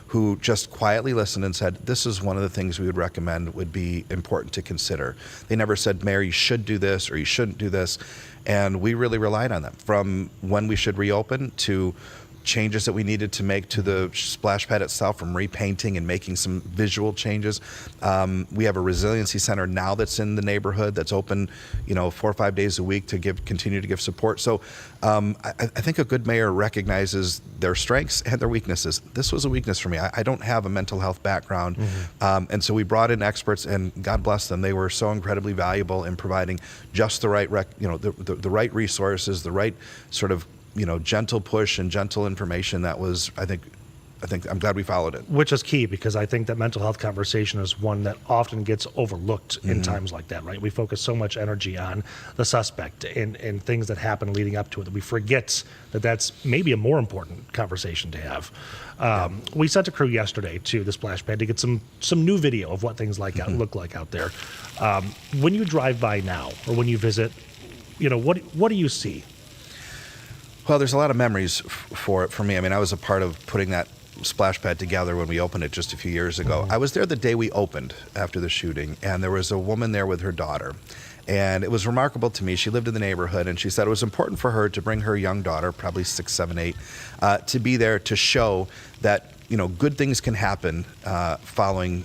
who just quietly listened and said, this is one of the things we would recommend would be important to consider. They never said, Mayor, you should do this or you shouldn't do this. And we really relied on them, from when we should reopen to changes that we needed to make to the splash pad itself, from repainting and making some visual changes. We have a resiliency center now that's in the neighborhood that's open, you know, 4 or 5 days a week to continue to give support. So I think a good mayor recognizes their strengths and their weaknesses. This was a weakness for me. I don't have a mental health background. And so we brought in experts, and God bless them. They were so incredibly valuable in providing just the right, the right resources, the right sort of, you know, gentle push and gentle information. That was, I think I'm glad we followed it. Which is key, because I think that mental health conversation is one that often gets overlooked in times like that, right? We focus so much energy on the suspect and things that happen leading up to it that we forget that that's maybe a more important conversation to have. We sent a crew yesterday to the splash pad to get some new video of what things look like out there. When you drive by now, or when you visit, you know, what do you see? Well, there's a lot of memories for me. I mean, I was a part of putting that splash pad together when we opened it just a few years ago. I was there the day we opened after the shooting, and there was a woman there with her daughter. And it was remarkable to me. She lived in the neighborhood, and she said it was important for her to bring her young daughter, probably 6, 7, 8, to be there to show that, you know, good things can happen following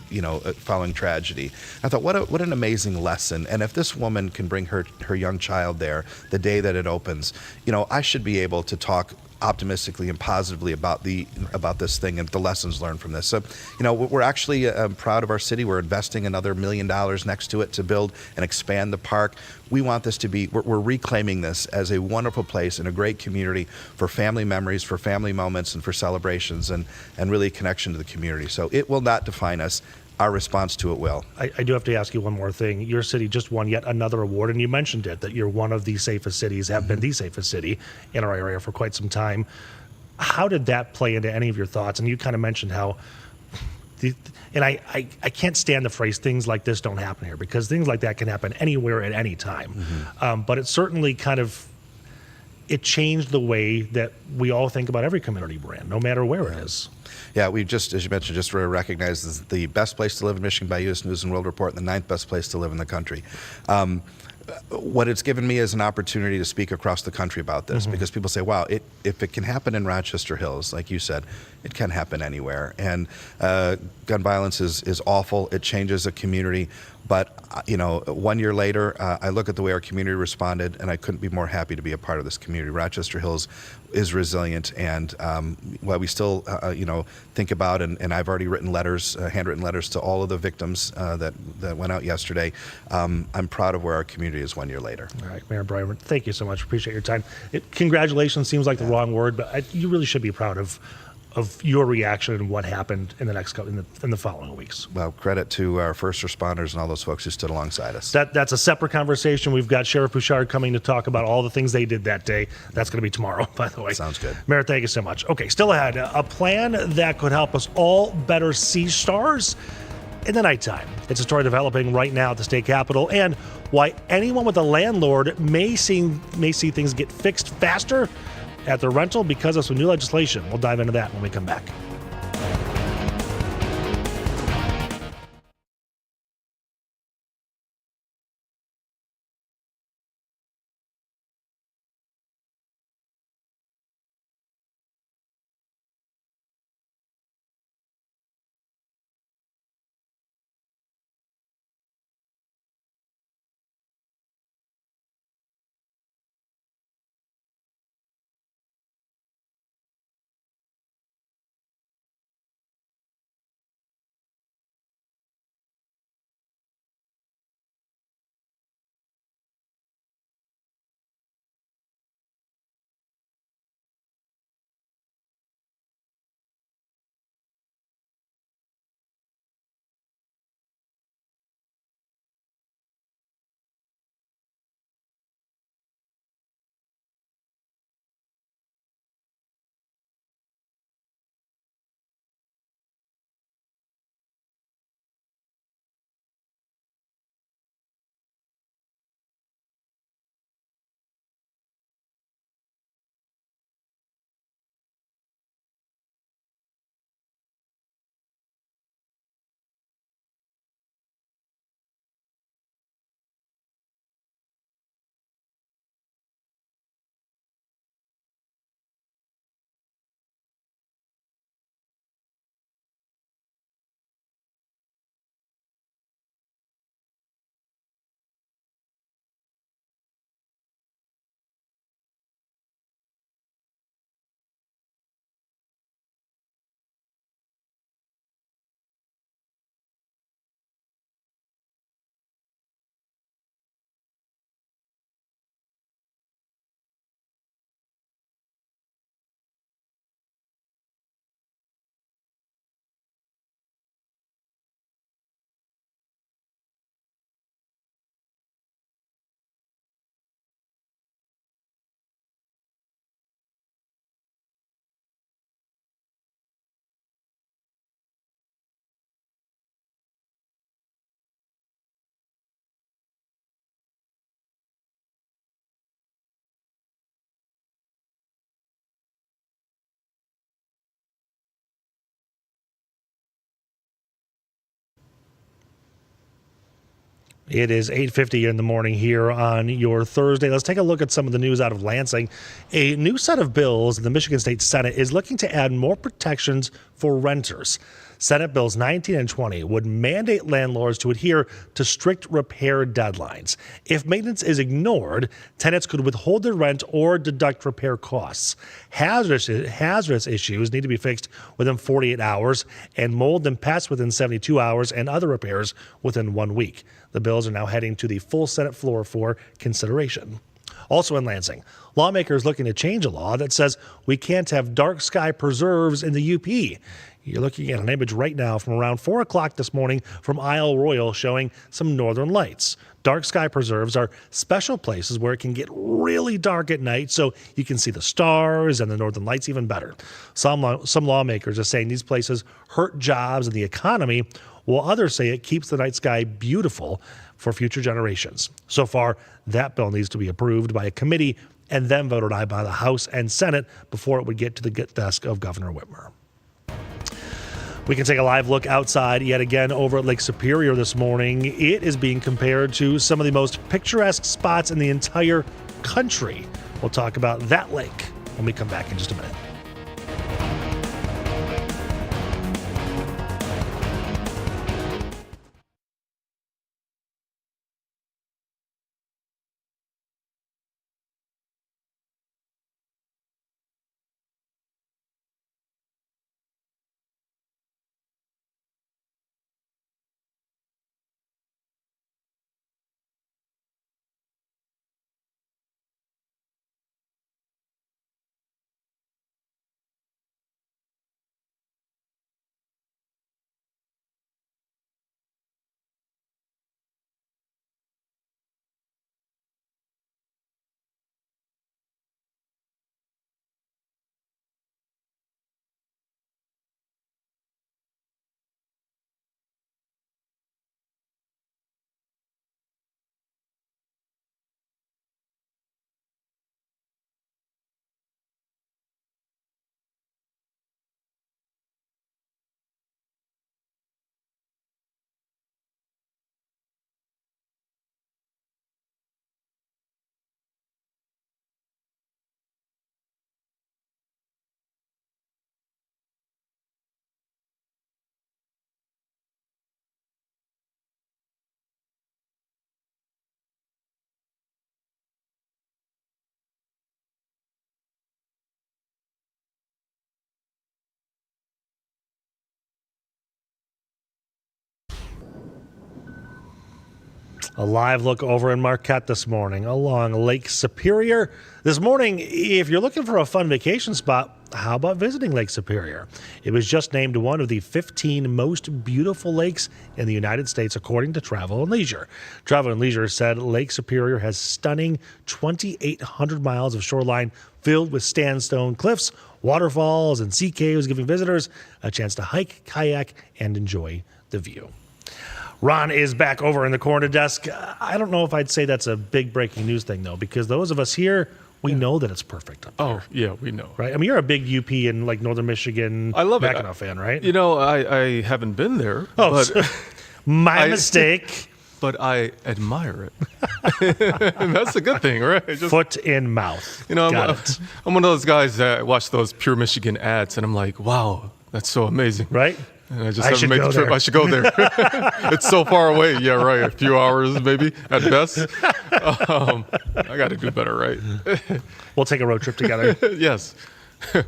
tragedy. I thought, what an amazing lesson. And if this woman can bring her young child there the day that it opens, you know, I should be able to talk optimistically and positively about this thing and the lessons learned from this. So, we're actually proud of our city. We're investing another $1 million next to it to build and expand the park. We want this to be, we're reclaiming this as a wonderful place and a great community for family memories, for family moments, and for celebrations, and really connection to the community. So it will not define us. Our response to it will. I do have to ask you one more thing. Your city just won yet another award, and you mentioned it, that you're one of the safest cities, have been the safest city in our area for quite some time. How did that play into any of your thoughts? And you kind of mentioned how, and I can't stand the phrase, things like this don't happen here, because things like that can happen anywhere at any time. But it certainly it changed the way that we all think about every community brand, no matter where it is. Yeah, we just, as you mentioned, just were recognized as the best place to live in Michigan by U.S. News and World Report, and the 9th best place to live in the country. What it's given me is an opportunity to speak across the country about this, because people say, wow, if it can happen in Rochester Hills, like you said, it can happen anywhere. And gun violence is awful. It changes a community. But, 1 year later, I look at the way our community responded, and I couldn't be more happy to be a part of this community. Rochester Hills is resilient, and while we still, think about, and I've already written letters, handwritten letters to all of the victims that went out yesterday, I'm proud of where our community is 1 year later. All right, Mayor Breitman, thank you so much. Appreciate your time. Congratulations seems like the wrong word, but you really should be proud of your reaction and what happened in the following weeks. Well, credit to our first responders and all those folks who stood alongside us. That's a separate conversation. We've got Sheriff Bouchard coming to talk about all the things they did that day. That's going to be tomorrow, by the way. Sounds good. Mayor, thank you so much. Okay, still ahead, a plan that could help us all better see stars in the nighttime. It's a story developing right now at the state capitol, and why anyone with a landlord may see things get fixed faster at their rental because of some new legislation. We'll dive into that when we come back. It is 8:50 in the morning here on your Thursday. Let's take a look at some of the news out of Lansing. A new set of bills in the Michigan State Senate is looking to add more protections for renters. Senate Bills 19 and 20 would mandate landlords to adhere to strict repair deadlines. If maintenance is ignored, tenants could withhold their rent or deduct repair costs. Hazardous issues need to be fixed within 48 hours, and mold and pests within 72 hours, and other repairs within 1 week. The bills are now heading to the full Senate floor for consideration. Also in Lansing, lawmakers looking to change a law that says we can't have dark sky preserves in the UP. You're looking at an image right now from around 4 o'clock this morning from Isle Royal showing some northern lights. Dark sky preserves are special places where it can get really dark at night so you can see the stars and the northern lights even better. Some lawmakers are saying these places hurt jobs and the economy, while others say it keeps the night sky beautiful for future generations. So far, that bill needs to be approved by a committee and then voted on by the House and Senate before it would get to the desk of Governor Whitmer. We can take a live look outside yet again over at Lake Superior this morning. It is being compared to some of the most picturesque spots in the entire country. We'll talk about that lake when we come back in just a minute. A live look over in Marquette this morning along Lake Superior. This morning, if you're looking for a fun vacation spot, how about visiting Lake Superior? It was just named one of the 15 most beautiful lakes in the United States, according to Travel and Leisure. Travel and Leisure said Lake Superior has stunning 2,800 miles of shoreline filled with sandstone cliffs, waterfalls, and sea caves, giving visitors a chance to hike, kayak, and enjoy the view. Ron is back over in the corner desk. I don't know if I'd say that's a big breaking news thing, though, because those of us here, we know that it's perfect up there. Oh, yeah, we know. Right? I mean, you're a big UP in like Northern Michigan I love Mackinac fan, right? You know, I haven't been there. Oh, but my mistake. But I admire it. And that's a good thing, right? Just, foot in mouth. You know, I'm one of those guys that watch those Pure Michigan ads, and I'm like, wow, that's so amazing. Right? And I just haven't made the trip. I should go there. It's so far away. Yeah, right. A few hours maybe at best. I got to do better, right? We'll take a road trip together. Yes.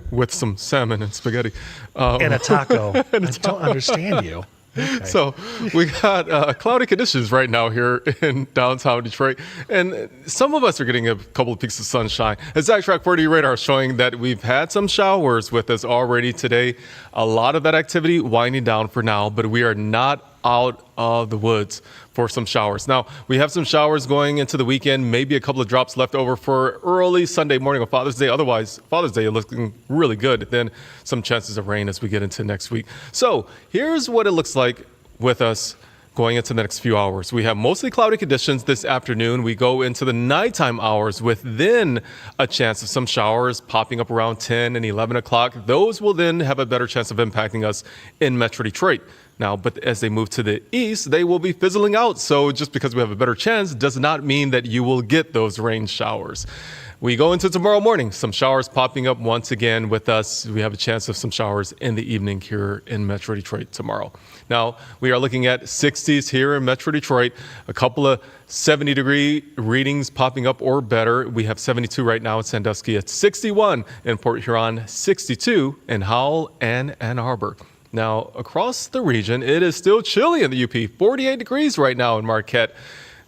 With some salmon and spaghetti. And a taco. I don't understand you. Okay. So we got cloudy conditions right now here in downtown Detroit, and some of us are getting a couple of peaks of sunshine. A Track 4D radar is showing that we've had some showers with us already today. A lot of that activity winding down for now, but we are not out of the woods for some showers. Now, we have some showers going into the weekend, maybe a couple of drops left over for early Sunday morning on Father's Day. Otherwise, Father's Day is looking really good. Then some chances of rain as we get into next week. So here's what it looks like with us going into the next few hours. We have mostly cloudy conditions this afternoon. We go into the nighttime hours with then a chance of some showers popping up around 10 and 11 o'clock. Those will then have a better chance of impacting us in Metro Detroit. Now, but as they move to the east, they will be fizzling out. So just because we have a better chance does not mean that you will get those rain showers. We go into tomorrow morning, some showers popping up once again with us. We have a chance of some showers in the evening here in Metro Detroit tomorrow. Now, we are looking at 60s here in Metro Detroit, a couple of 70-degree readings popping up or better. We have 72 right now in Sandusky, at 61 in Port Huron, 62 in Howell and Ann Arbor. Now, across the region, it is still chilly in the UP, 48 degrees right now in Marquette.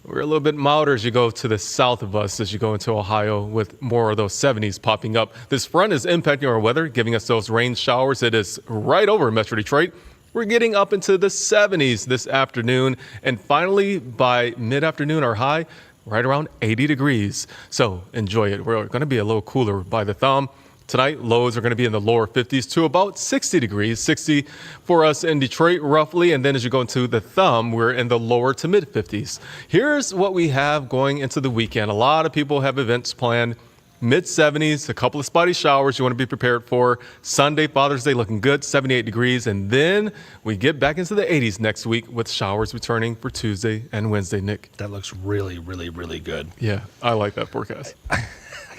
We're a little bit milder as you go to the south of us, as you go into Ohio, with more of those 70s popping up. This front is impacting our weather, giving us those rain showers. It is right over Metro Detroit. We're getting up into the 70s this afternoon. And finally, by mid-afternoon, our high, right around 80 degrees. So enjoy it. We're going to be a little cooler by the thumb. Tonight, lows are going to be in the lower 50s to about 60 degrees, 60 for us in Detroit roughly. And then as you go into the thumb, we're in the lower to mid 50s. Here's what we have going into the weekend. A lot of people have events planned. Mid 70s, a couple of spotty showers you want to be prepared for. Sunday, Father's Day looking good, 78 degrees. And then we get back into the 80s next week with showers returning for Tuesday and Wednesday, Nick. That looks really, really, really good. Yeah, I like that forecast.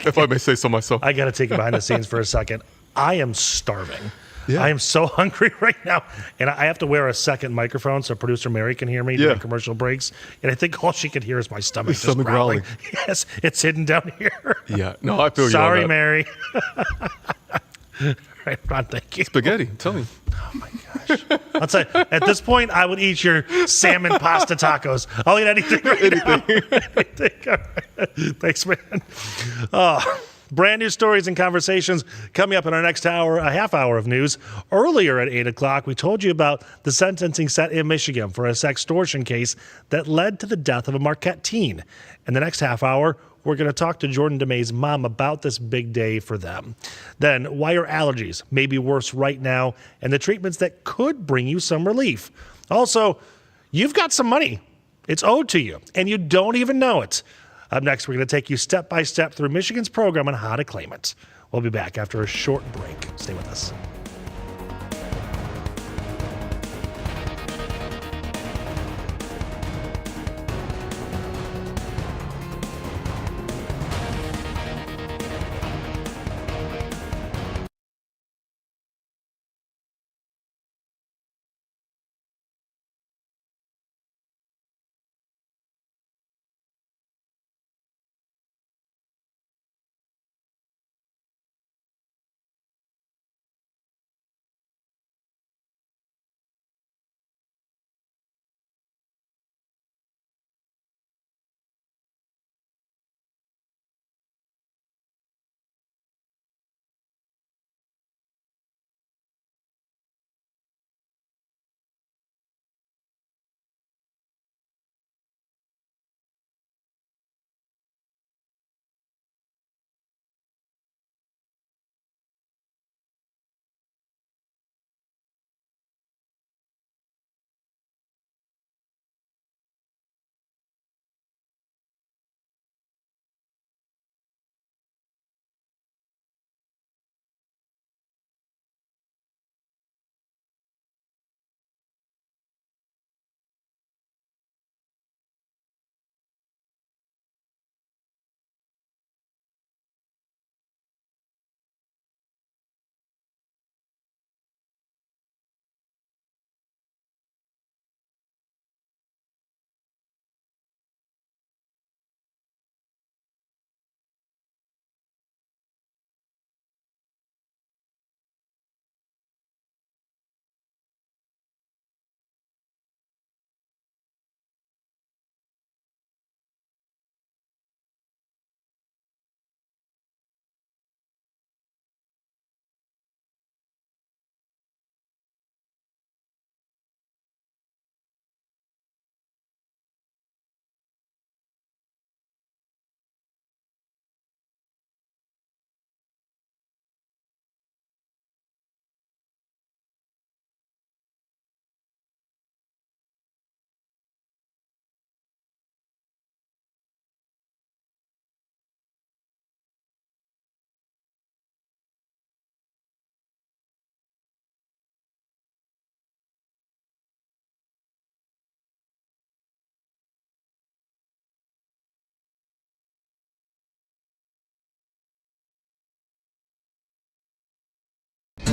If I may say so myself. I got to take it behind the scenes for a second. I am starving. Yeah. I am so hungry right now. And I have to wear a second microphone so producer Mary can hear me during commercial breaks. And I think all she can hear is my stomach just growling. Yes, it's hidden down here. Yeah, no, I feel you. Sorry, Mary. All right, Ron, thank you. Spaghetti, tell me. Oh, my gosh. I'll tell you, at this point, I would eat your salmon pasta tacos. I'll eat anything right now. Anything. All right. Thanks, man. Brand new stories and conversations coming up in our next hour, a half hour of news. Earlier at 8 o'clock, we told you about the sentencing set in Michigan for a sextortion case that led to the death of a Marquette teen. In the next half hour, we're going to talk to Jordan DeMay's mom about this big day for them. Then, why are allergies maybe worse right now, and the treatments that could bring you some relief. Also, you've got some money. It's owed to you, and you don't even know it. Up next, we're going to take you step by step through Michigan's program on how to claim it. We'll be back after a short break. Stay with us.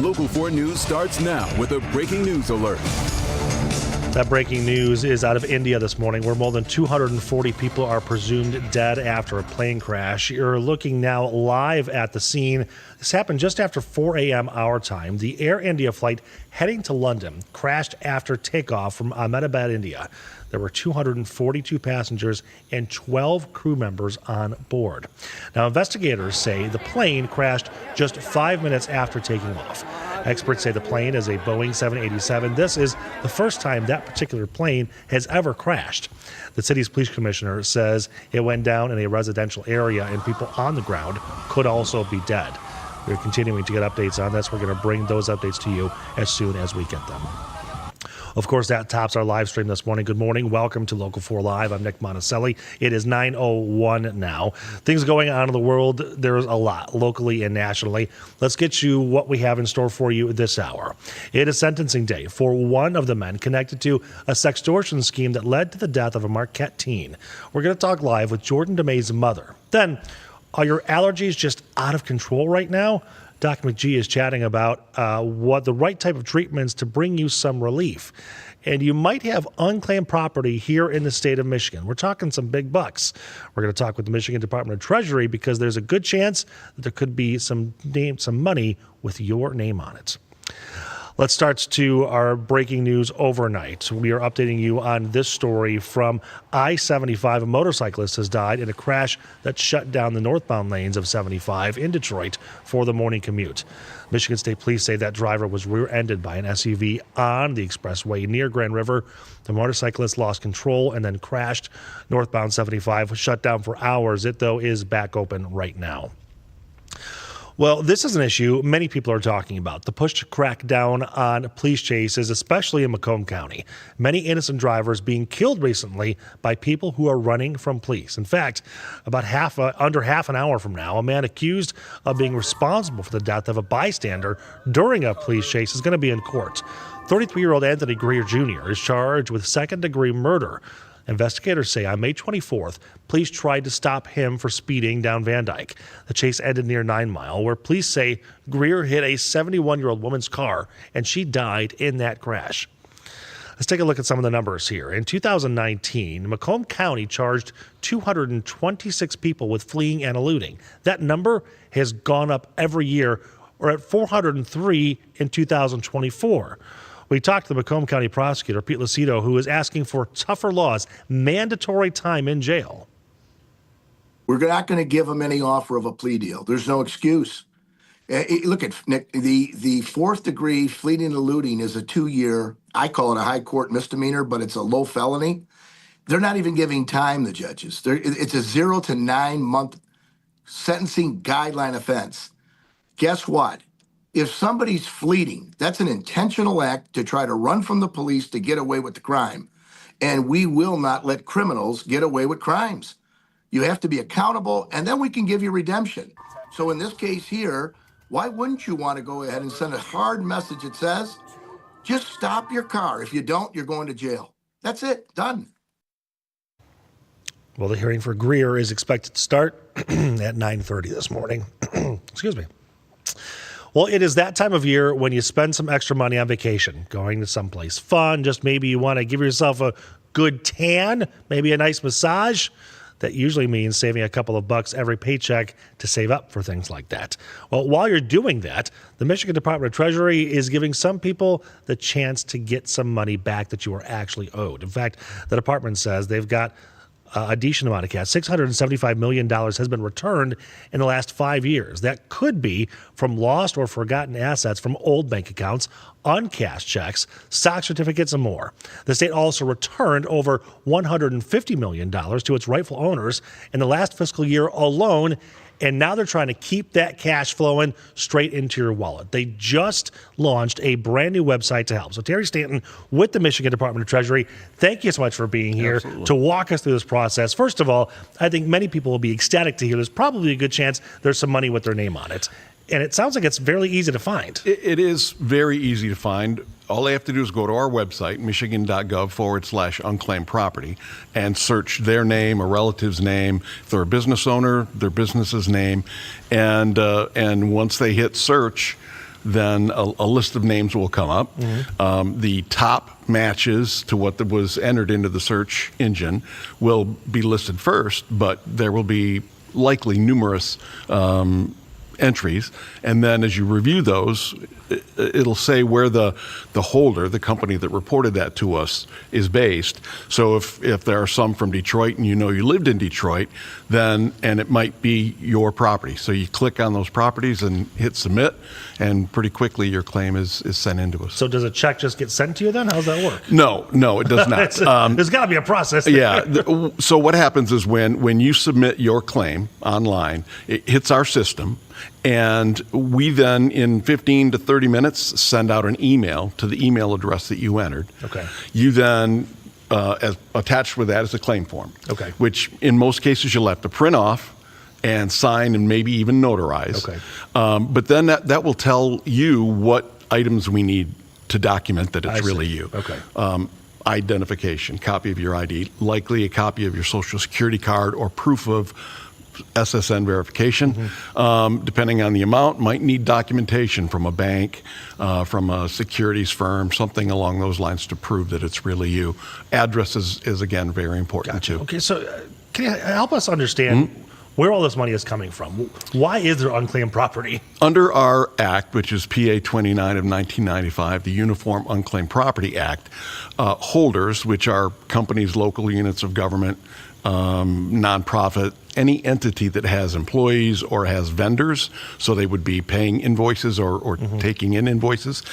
Local 4 News starts now with a breaking news alert. That breaking news is out of India this morning, where more than 240 people are presumed dead after a plane crash. You're looking now live at the scene. This happened just after 4 a.m. our time. The Air India flight heading to London crashed after takeoff from Ahmedabad, India. There were 242 passengers and 12 crew members on board. Now, investigators say the plane crashed just 5 minutes after taking off. Experts say the plane is a Boeing 787. This is the first time that particular plane has ever crashed. The city's police commissioner says it went down in a residential area and people on the ground could also be dead. We're continuing to get updates on this. We're going to bring those updates to you as soon as we get them. Of course, that tops our live stream this morning. Good morning. Welcome to Local 4 Live. I'm Nick Monticelli. It is 9:01 now. Things going on in the world, there's a lot, locally and nationally. Let's get you what we have in store for you this hour. It is sentencing day for one of the men connected to a sextortion scheme that led to the death of a Marquette teen. We're going to talk live with Jordan DeMay's mother. Then, are your allergies just out of control right now? Doc McGee is chatting about what the right type of treatments to bring you some relief. And you might have unclaimed property here in the state of Michigan. We're talking some big bucks. We're going to talk with the Michigan Department of Treasury because there's a good chance that there could be some money with your name on it. Let's start to our breaking news overnight. We are updating you on this story from I-75. A motorcyclist has died in a crash that shut down the northbound lanes of 75 in Detroit for the morning commute. Michigan State Police say that driver was rear-ended by an SUV on the expressway near Grand River. The motorcyclist lost control and then crashed. Northbound 75 was shut down for hours. It, though, is back open right now. Well, this is an issue many people are talking about, the push to crack down on police chases, especially in Macomb County. Many innocent drivers being killed recently by people who are running from police. In fact, about under half an hour from now, a man accused of being responsible for the death of a bystander during a police chase is going to be in court. 33-year-old Anthony Greer Jr. is charged with second-degree murder. Investigators say on May 24th, police tried to stop him for speeding down Van Dyke. The chase ended near 9 Mile, where police say Greer hit a 71-year-old woman's car, and she died in that crash. Let's take a look at some of the numbers here. In 2019, Macomb County charged 226 people with fleeing and eluding. That number has gone up every year, or at 403 in 2024. We talked to the Macomb County prosecutor, Pete Lucido, who is asking for tougher laws, mandatory time in jail. We're not going to give them any offer of a plea deal. There's no excuse. Look at Nick, the fourth degree fleeing and eluding is a 2-year, I call it a high court misdemeanor, but it's a low felony. They're not even giving time, the judges. It's a 0 to 9 month sentencing guideline offense. Guess what? If somebody's fleeing, that's an intentional act to try to run from the police to get away with the crime. And we will not let criminals get away with crimes. You have to be accountable, and then we can give you redemption. So in this case here, why wouldn't you want to go ahead and send a hard message that says, just stop your car. If you don't, you're going to jail. That's it. Done. Well, the hearing for Greer is expected to start at 9:30 this morning. Excuse me. Well, it is that time of year when you spend some extra money on vacation, going to someplace fun. Just maybe you want to give yourself a good tan, maybe a nice massage. That usually means saving a couple of bucks every paycheck to save up for things like that. Well, while you're doing that, the Michigan Department of Treasury is giving some people the chance to get some money back that you are actually owed. In fact, the department says they've got a decent amount of cash. $675 million has been returned in the last 5 years. That could be from lost or forgotten assets from old bank accounts, uncashed checks, stock certificates, and more. The state also returned over $150 million to its rightful owners in the last fiscal year alone, and now they're trying to keep that cash flowing straight into your wallet. They just launched a brand new website to help. So Terry Stanton with the Michigan Department of Treasury, thank you so much for being here to walk us through this process. First of all, I think many people will be ecstatic to hear there's probably a good chance there's some money with their name on it. And it sounds like it's fairly easy to find. It is very easy to find. All they have to do is go to our website, michigan.gov/unclaimed property, and search their name, a relative's name. If they're a business owner, their business's name. And once they hit search, then a list of names will come up. The top matches to what was entered into the search engine will be listed first, but there will be likely numerous entries, and then as you review those, it'll say where the holder, the company that reported that to us, is based. So if there are some from Detroit and you know you lived in Detroit, then, and it might be your property. So you click on those properties and hit submit, and pretty quickly your claim is sent in to us. So does a check just get sent to you then? How does that work? No, it does not. There's got to be a process. Yeah. So what happens is when you submit your claim online, it hits our system, and we then, in 15 to 30 minutes, send out an email to the email address that you entered. Okay. You then, as attached with that is a claim form. Okay. Which in most cases you'll have to print off and sign and maybe even notarize. Okay. But then that will tell you what items we need to document that it's really you. Okay. Identification, copy of your ID, likely a copy of your Social Security card or proof of SSN verification. Depending on the amount, might need documentation from a bank, from a securities firm, something along those lines to prove that it's really you. Address is again, very important too. Okay, so can you help us understand where all this money is coming from? Why is there unclaimed property? Under our act, which is PA 29 of 1995, the Uniform Unclaimed Property Act, holders, which are companies, local units of government, nonprofit, any entity that has employees or has vendors, so they would be paying invoices or taking in invoices,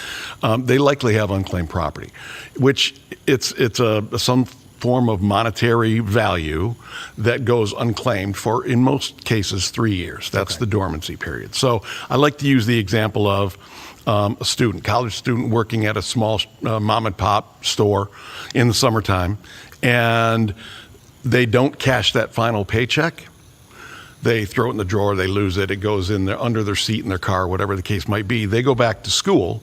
they likely have unclaimed property, which it's some form of monetary value that goes unclaimed for, in most cases, 3 years. That's the dormancy period. So I like to use the example of a student, college student working at a small mom and pop store in the summertime, and they don't cash that final paycheck. They throw it in the drawer, they lose it, it goes in there under their seat in their car, whatever the case might be. They go back to school,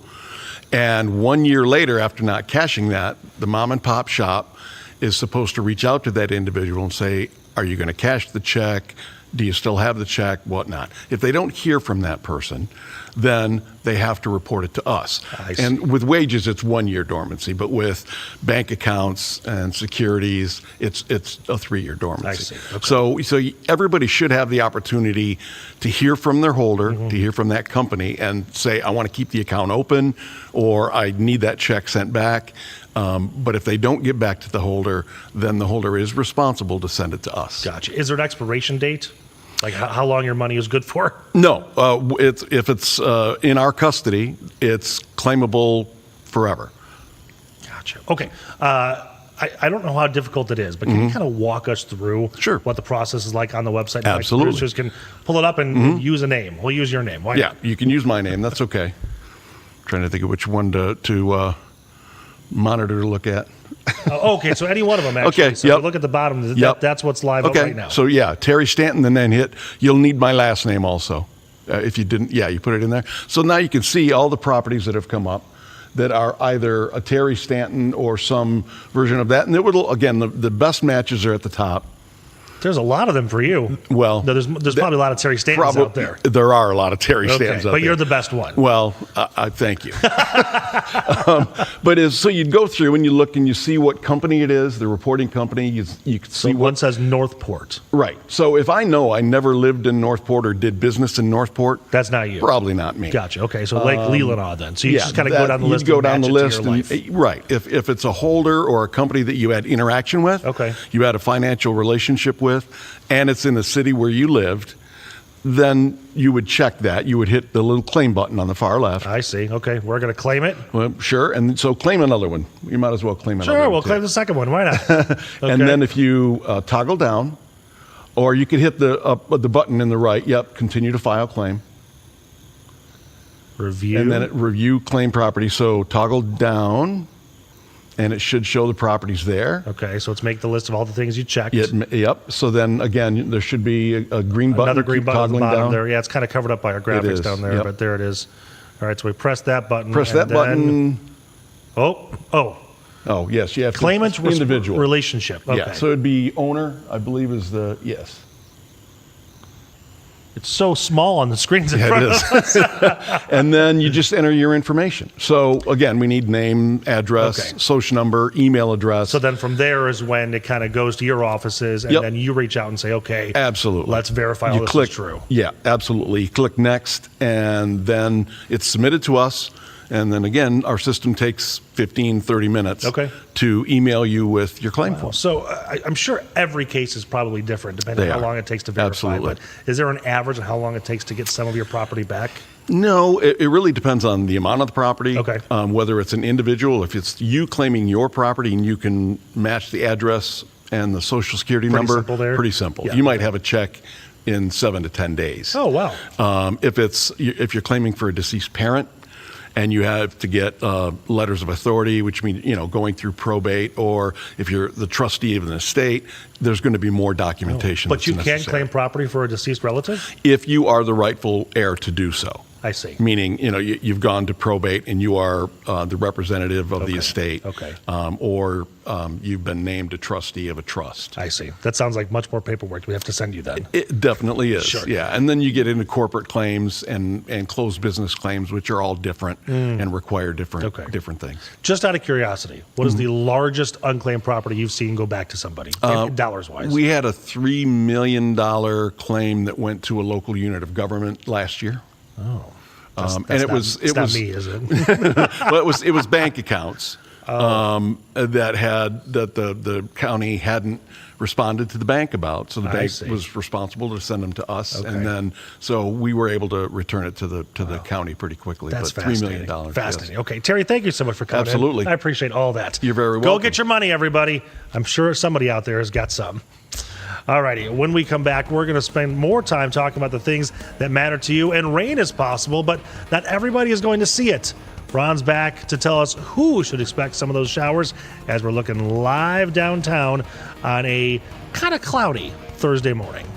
and 1 year later, after not cashing that, the mom and pop shop is supposed to reach out to that individual and say, are you going to cash the check? Do you still have the check? Whatnot. If they don't hear from that person, then they have to report it to us. And with wages, it's 1 year dormancy, but with bank accounts and securities, it's a 3 year dormancy. So everybody should have the opportunity to hear from their holder, to hear from that company, and say, I want to keep the account open, or I need that check sent back. But if they don't get back to the holder, then the holder is responsible to send it to us. Gotcha. Is there an expiration date? Like how long your money is good for? No. If it's in our custody, it's claimable forever. Gotcha. Okay. I don't know how difficult it is, but can you kind of walk us through what the process is like on the website? Absolutely. Like producers can pull it up and use a name. We'll use your name. Why not? You can use my name. That's okay. Trying to think of which one to monitor to look at. Okay, so any one of them, actually. Okay, so if you look at the bottom, that's what's live up right now. So Terry Stanton, and then you'll need my last name also. If you didn't, you put it in there. So now you can see all the properties that have come up that are either a Terry Stanton or some version of that. And it will, again, the best matches are at the top. There's a lot of them for you. Well, there's probably a lot of Terry Stantons out there. There are a lot of Terry Stantons out there. But you're the best one. Well, I thank you. But so you'd go through and you look and you see what company it is, the reporting company. You can see one says Northport. Right. So if I know I never lived in Northport or did business in Northport, that's not you. Probably not me. Gotcha. Okay. So Lake Leelanau then. So you just kind of go down the list. You go down the list. Right. If it's a holder or a company that you had interaction with, you had a financial relationship with, and it's in the city where you lived, then you would check that. You would hit the little claim button on the far left. I see. Okay, we're going to claim it. Well, sure. And so claim another one. You might as well claim another one. Sure, we'll claim the second one. Why not? And then if you toggle down, or you could hit the button in the right. Yep, continue to file claim. Review. And then review claim property. So toggle down, and it should show the properties there. Okay, so let's make the list of all the things you checked. Yep. So then again, there should be a green button. Another green button at the bottom down. there. Yeah, it's kind of covered up by our graphics down there, but there it is. All right, so we press that button. Press that button. Oh, yes, you have claimant to individual relationship. Okay. Yeah, so it'd be owner, I believe, is the yes. It's so small on the screens in front of us. And then you just enter your information. So again, we need name, address, social number, email address. So then from there is when it kind of goes to your offices, and then you reach out and say, okay, absolutely, let's verify all this is true. Yeah, absolutely. You click next, and then it's submitted to us. And then again, our system takes 15, 30 minutes to email you with your claim form. So I'm sure every case is probably different depending on how long it takes to verify. Absolutely. But is there an average of how long it takes to get some of your property back? No, it really depends on the amount of the property, whether it's an individual. If it's you claiming your property and you can match the address and the social security number, simple there. Pretty simple. Yeah. You might have a check in 7 to 10 days. Oh, wow. If you're claiming for a deceased parent, and you have to get letters of authority, which mean going through probate, or if you're the trustee of an estate, there's going to be more documentation. But you can claim property for a deceased relative if you are the rightful heir to do so. I see. Meaning, you've gone to probate and you are the representative of the estate, or you've been named a trustee of a trust. I see. That sounds like much more paperwork we have to send you then. It definitely is. Sure. Yeah, and then you get into corporate claims and closed business claims, which are all different and require different things. Just out of curiosity, what is the largest unclaimed property you've seen go back to somebody, dollars-wise? We had a $3 million claim that went to a local unit of government last year. Oh, and it was not me, is it? Well, it was bank accounts that the county hadn't responded to the bank about, so the bank was responsible to send them to us, and then so we were able to return it to the county pretty quickly. That's but fascinating. $3 million. Fascinating. Okay, Terry, thank you so much for coming. Absolutely. I appreciate all that. You're very welcome. Go get your money, everybody. I'm sure somebody out there has got some. Alrighty, when we come back, we're going to spend more time talking about the things that matter to you. And rain is possible, but not everybody is going to see it. Ron's back to tell us who should expect some of those showers as we're looking live downtown on a kind of cloudy Thursday morning.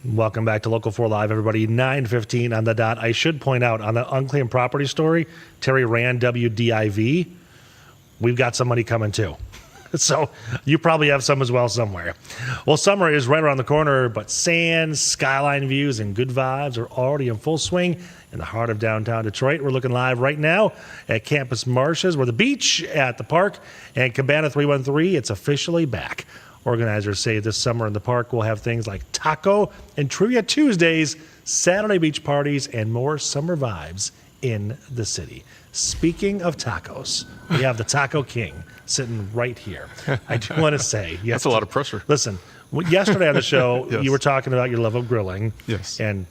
Welcome back to Local 4 Live, everybody. 9:15 on the dot. I should point out on the unclaimed property story, Terry ran WDIV. We've got some money coming too. So you probably have some as well somewhere. Well, summer is right around the corner, but sand, skyline views, and good vibes are already in full swing in the heart of downtown Detroit. We're looking live right now at Campus Martius, where the beach, at the park, and Cabana 313, it's officially back. Organizers say this summer in the park we'll have things like taco and trivia Tuesdays, Saturday beach parties, and more summer vibes in the city. Speaking of tacos, we have the Taco King sitting right here. I do want to say, that's a lot of pressure. Listen, yesterday on the show, Yes. you were talking about your love of grilling. Yes. And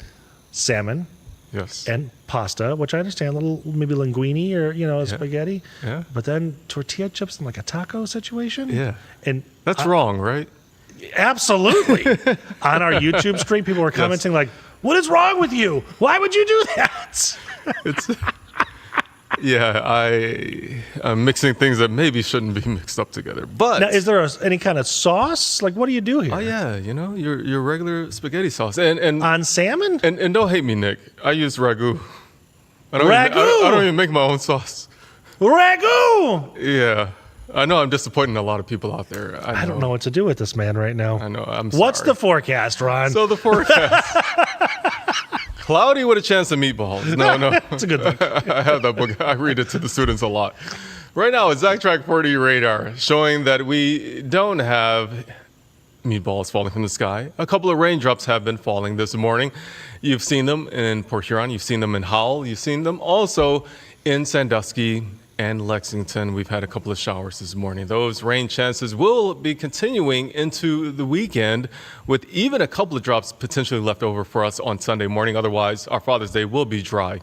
salmon. Yes. And pasta, which I understand, a little maybe linguine or, spaghetti. Yeah. But then tortilla chips in like a taco situation? Yeah. And that's wrong, right? Absolutely. On our YouTube stream, people were commenting like, what is wrong with you? Why would you do that? I'm mixing things that maybe shouldn't be mixed up together. But now, is there any kind of sauce? Like, what do you do here? Oh yeah, your regular spaghetti sauce and on salmon. And don't hate me, Nick. I use ragu. I don't even make my own sauce. Ragu. Yeah, I know. I'm disappointing a lot of people out there. I don't know what to do with this man right now. I know. I'm sorry. What's the forecast, Ron? So the forecast. Cloudy with a chance of meatballs. No. It's a good book. I have that book. I read it to the students a lot. Right now, it's Track 40 radar showing that we don't have meatballs falling from the sky. A couple of raindrops have been falling this morning. You've seen them in Port Huron. You've seen them in Howell. You've seen them also in Sandusky and Lexington. We've had a couple of showers this morning. Those rain chances will be continuing into the weekend, with even a couple of drops potentially left over for us on Sunday morning. Otherwise, our Father's Day will be dry.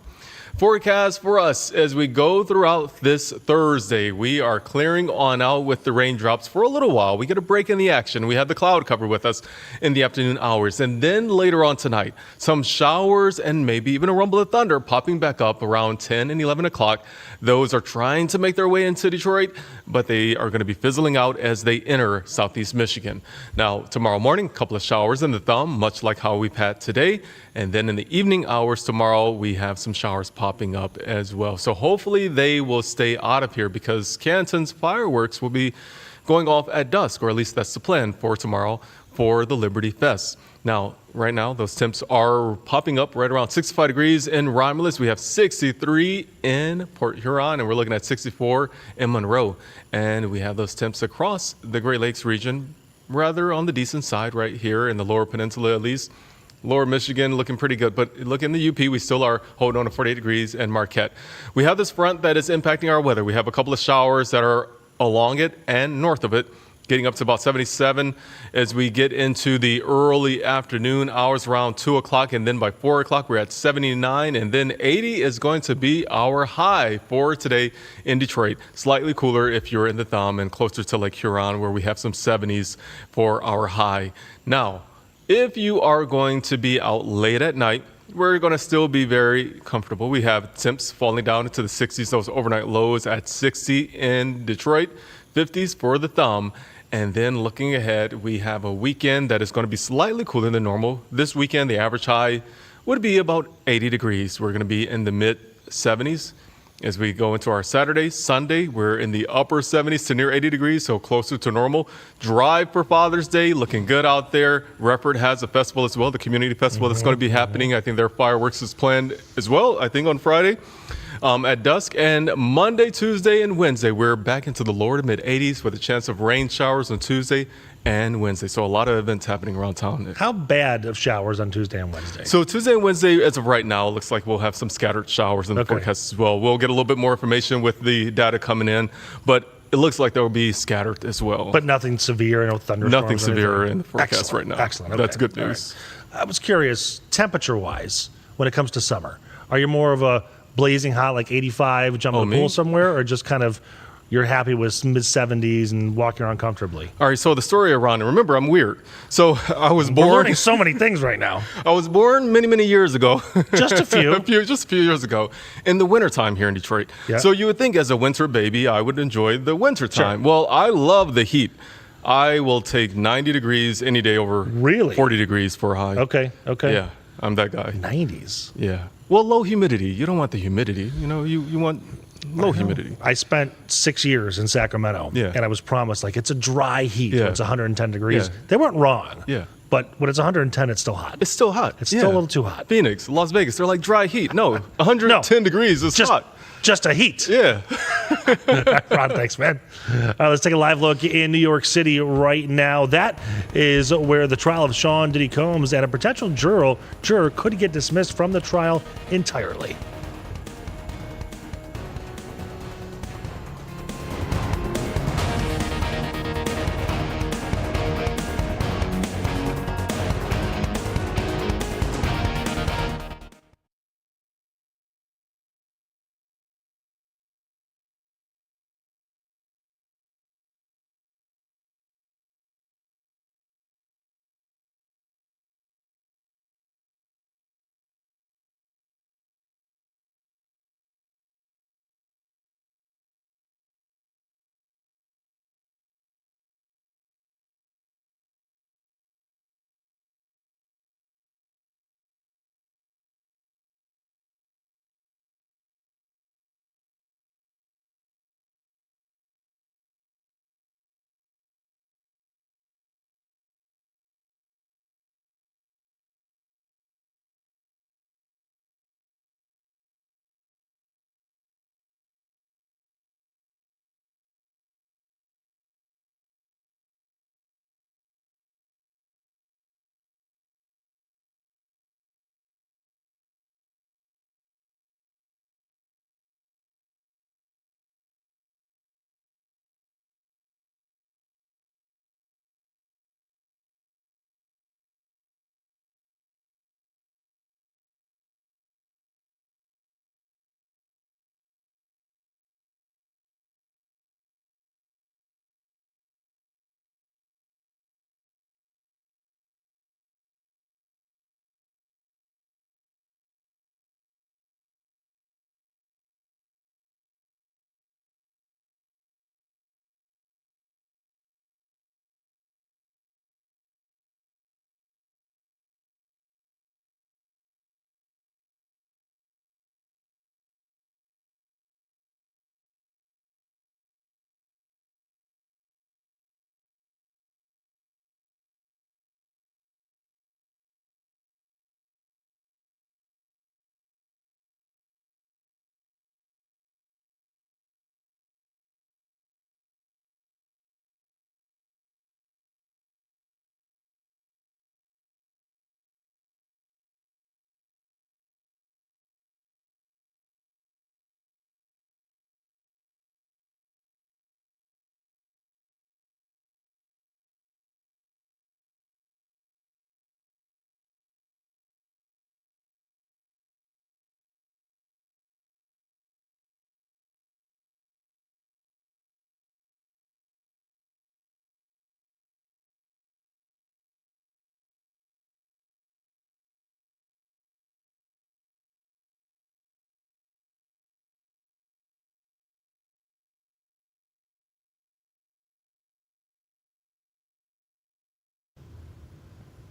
Forecast for us as we go throughout this Thursday. We are clearing on out with the raindrops for a little while. We get a break in the action. We have the cloud cover with us in the afternoon hours. And then later on tonight, some showers and maybe even a rumble of thunder popping back up around 10 and 11 o'clock. Those are trying to make their way into Detroit, but they are going to be fizzling out as they enter southeast Michigan. Now, tomorrow morning, a couple of showers in the thumb, much like how we've had today. And then in the evening hours tomorrow, we have some showers popping up as well. So hopefully they will stay out of here, because Canton's fireworks will be going off at dusk, or at least that's the plan for tomorrow for the Liberty Fest. Now, right now, those temps are popping up right around 65 degrees in Romulus. We have 63 in Port Huron, and we're looking at 64 in Monroe. And we have those temps across the Great Lakes region, rather on the decent side right here in the Lower Peninsula at least. Lower Michigan looking pretty good, but look in the UP, we still are holding on to 48 degrees in Marquette. We have this front that is impacting our weather. We have a couple of showers that are along it and north of it, getting up to about 77 as we get into the early afternoon hours around 2 o'clock. And then by 4 o'clock, we're at 79. And then 80 is going to be our high for today in Detroit. Slightly cooler if you're in the thumb, and closer to Lake Huron, where we have some 70s for our high. Now, if you are going to be out late at night, we're going to still be very comfortable. We have temps falling down into the 60s, those overnight lows at 60 in Detroit, 50s for the thumb. And then looking ahead, we have a weekend that is going to be slightly cooler than normal. This weekend, the average high would be about 80 degrees. We're going to be in the mid 70s. As we go into our Saturday, Sunday, we're in the upper 70s to near 80 degrees, so closer to normal. Drive for Father's Day, looking good out there. Redford has a festival as well, the community festival that's going to be happening. I think their fireworks is planned as well, I think on Friday at dusk. And Monday, Tuesday, and Wednesday, we're back into the lower to mid 80s with a chance of rain showers on Tuesday and Wednesday. So a lot of events happening around town. How bad of showers on Tuesday and Wednesday? So Tuesday and Wednesday, as of right now, it looks like we'll have some scattered showers in the forecast as well. We'll get a little bit more information with the data coming in, but it looks like there will be scattered as well. But nothing severe, no thunderstorms. Nothing severe in the forecast right now. Excellent. Okay. That's good news. Right. I was curious, temperature-wise, when it comes to summer, are you more of a blazing hot, like 85, jump in the pool somewhere, or just kind of you're happy with mid-70s and walking around comfortably? All right, so the story around it. Remember, I'm weird. So I was born. We're learning so many things right now. I was born many, many years ago. Just a few. Just a few years ago in the wintertime here in Detroit. Yeah. So you would think as a winter baby, I would enjoy the wintertime. Sure. Well, I love the heat. I will take 90 degrees any day over 40 degrees for a high. Okay. Yeah, I'm that guy. 90s. Yeah. Well, low humidity. You don't want the humidity. You want low humidity. I spent 6 years in Sacramento, and I was promised, it's a dry heat when it's 110 degrees. Yeah. They weren't wrong. Yeah. But when it's 110, it's still hot. It's still hot. It's still a little too hot. Phoenix, Las Vegas, they're like dry heat. No, 110 degrees is hot. Just a heat. Yeah. Ron, thanks, man. Let's take a live look in New York City right now. That is where the trial of Sean Diddy Combs and a potential juror could get dismissed from the trial entirely.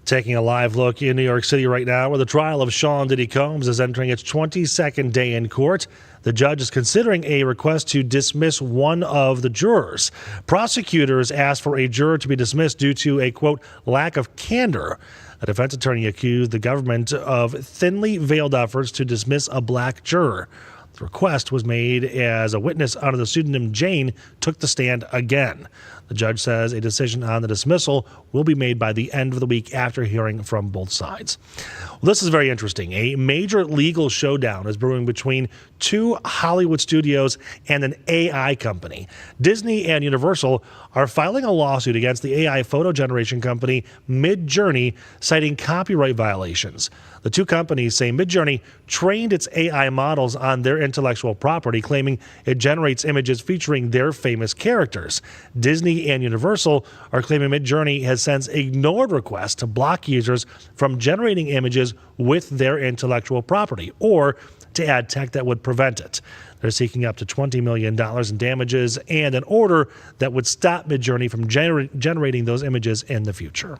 Taking a live look in New York City right now, where the trial of Sean Diddy Combs is entering its 22nd day in court. The judge is considering a request to dismiss one of the jurors. Prosecutors asked for a juror to be dismissed due to a, quote, lack of candor. A defense attorney accused the government of thinly veiled efforts to dismiss a black juror. The request was made as a witness under the pseudonym Jane took the stand again. The judge says a decision on the dismissal will be made by the end of the week after hearing from both sides. Well, this is very interesting. A major legal showdown is brewing between two Hollywood studios and an AI company. Disney and Universal are filing a lawsuit against the AI photo generation company Midjourney, citing copyright violations. The two companies say Midjourney trained its AI models on their intellectual property, claiming it generates images featuring their famous characters. Disney and Universal are claiming Midjourney has since ignored requests to block users from generating images with their intellectual property, or to add tech that would prevent it. They're seeking up to $20 million in damages and an order that would stop Midjourney from generating those images in the future.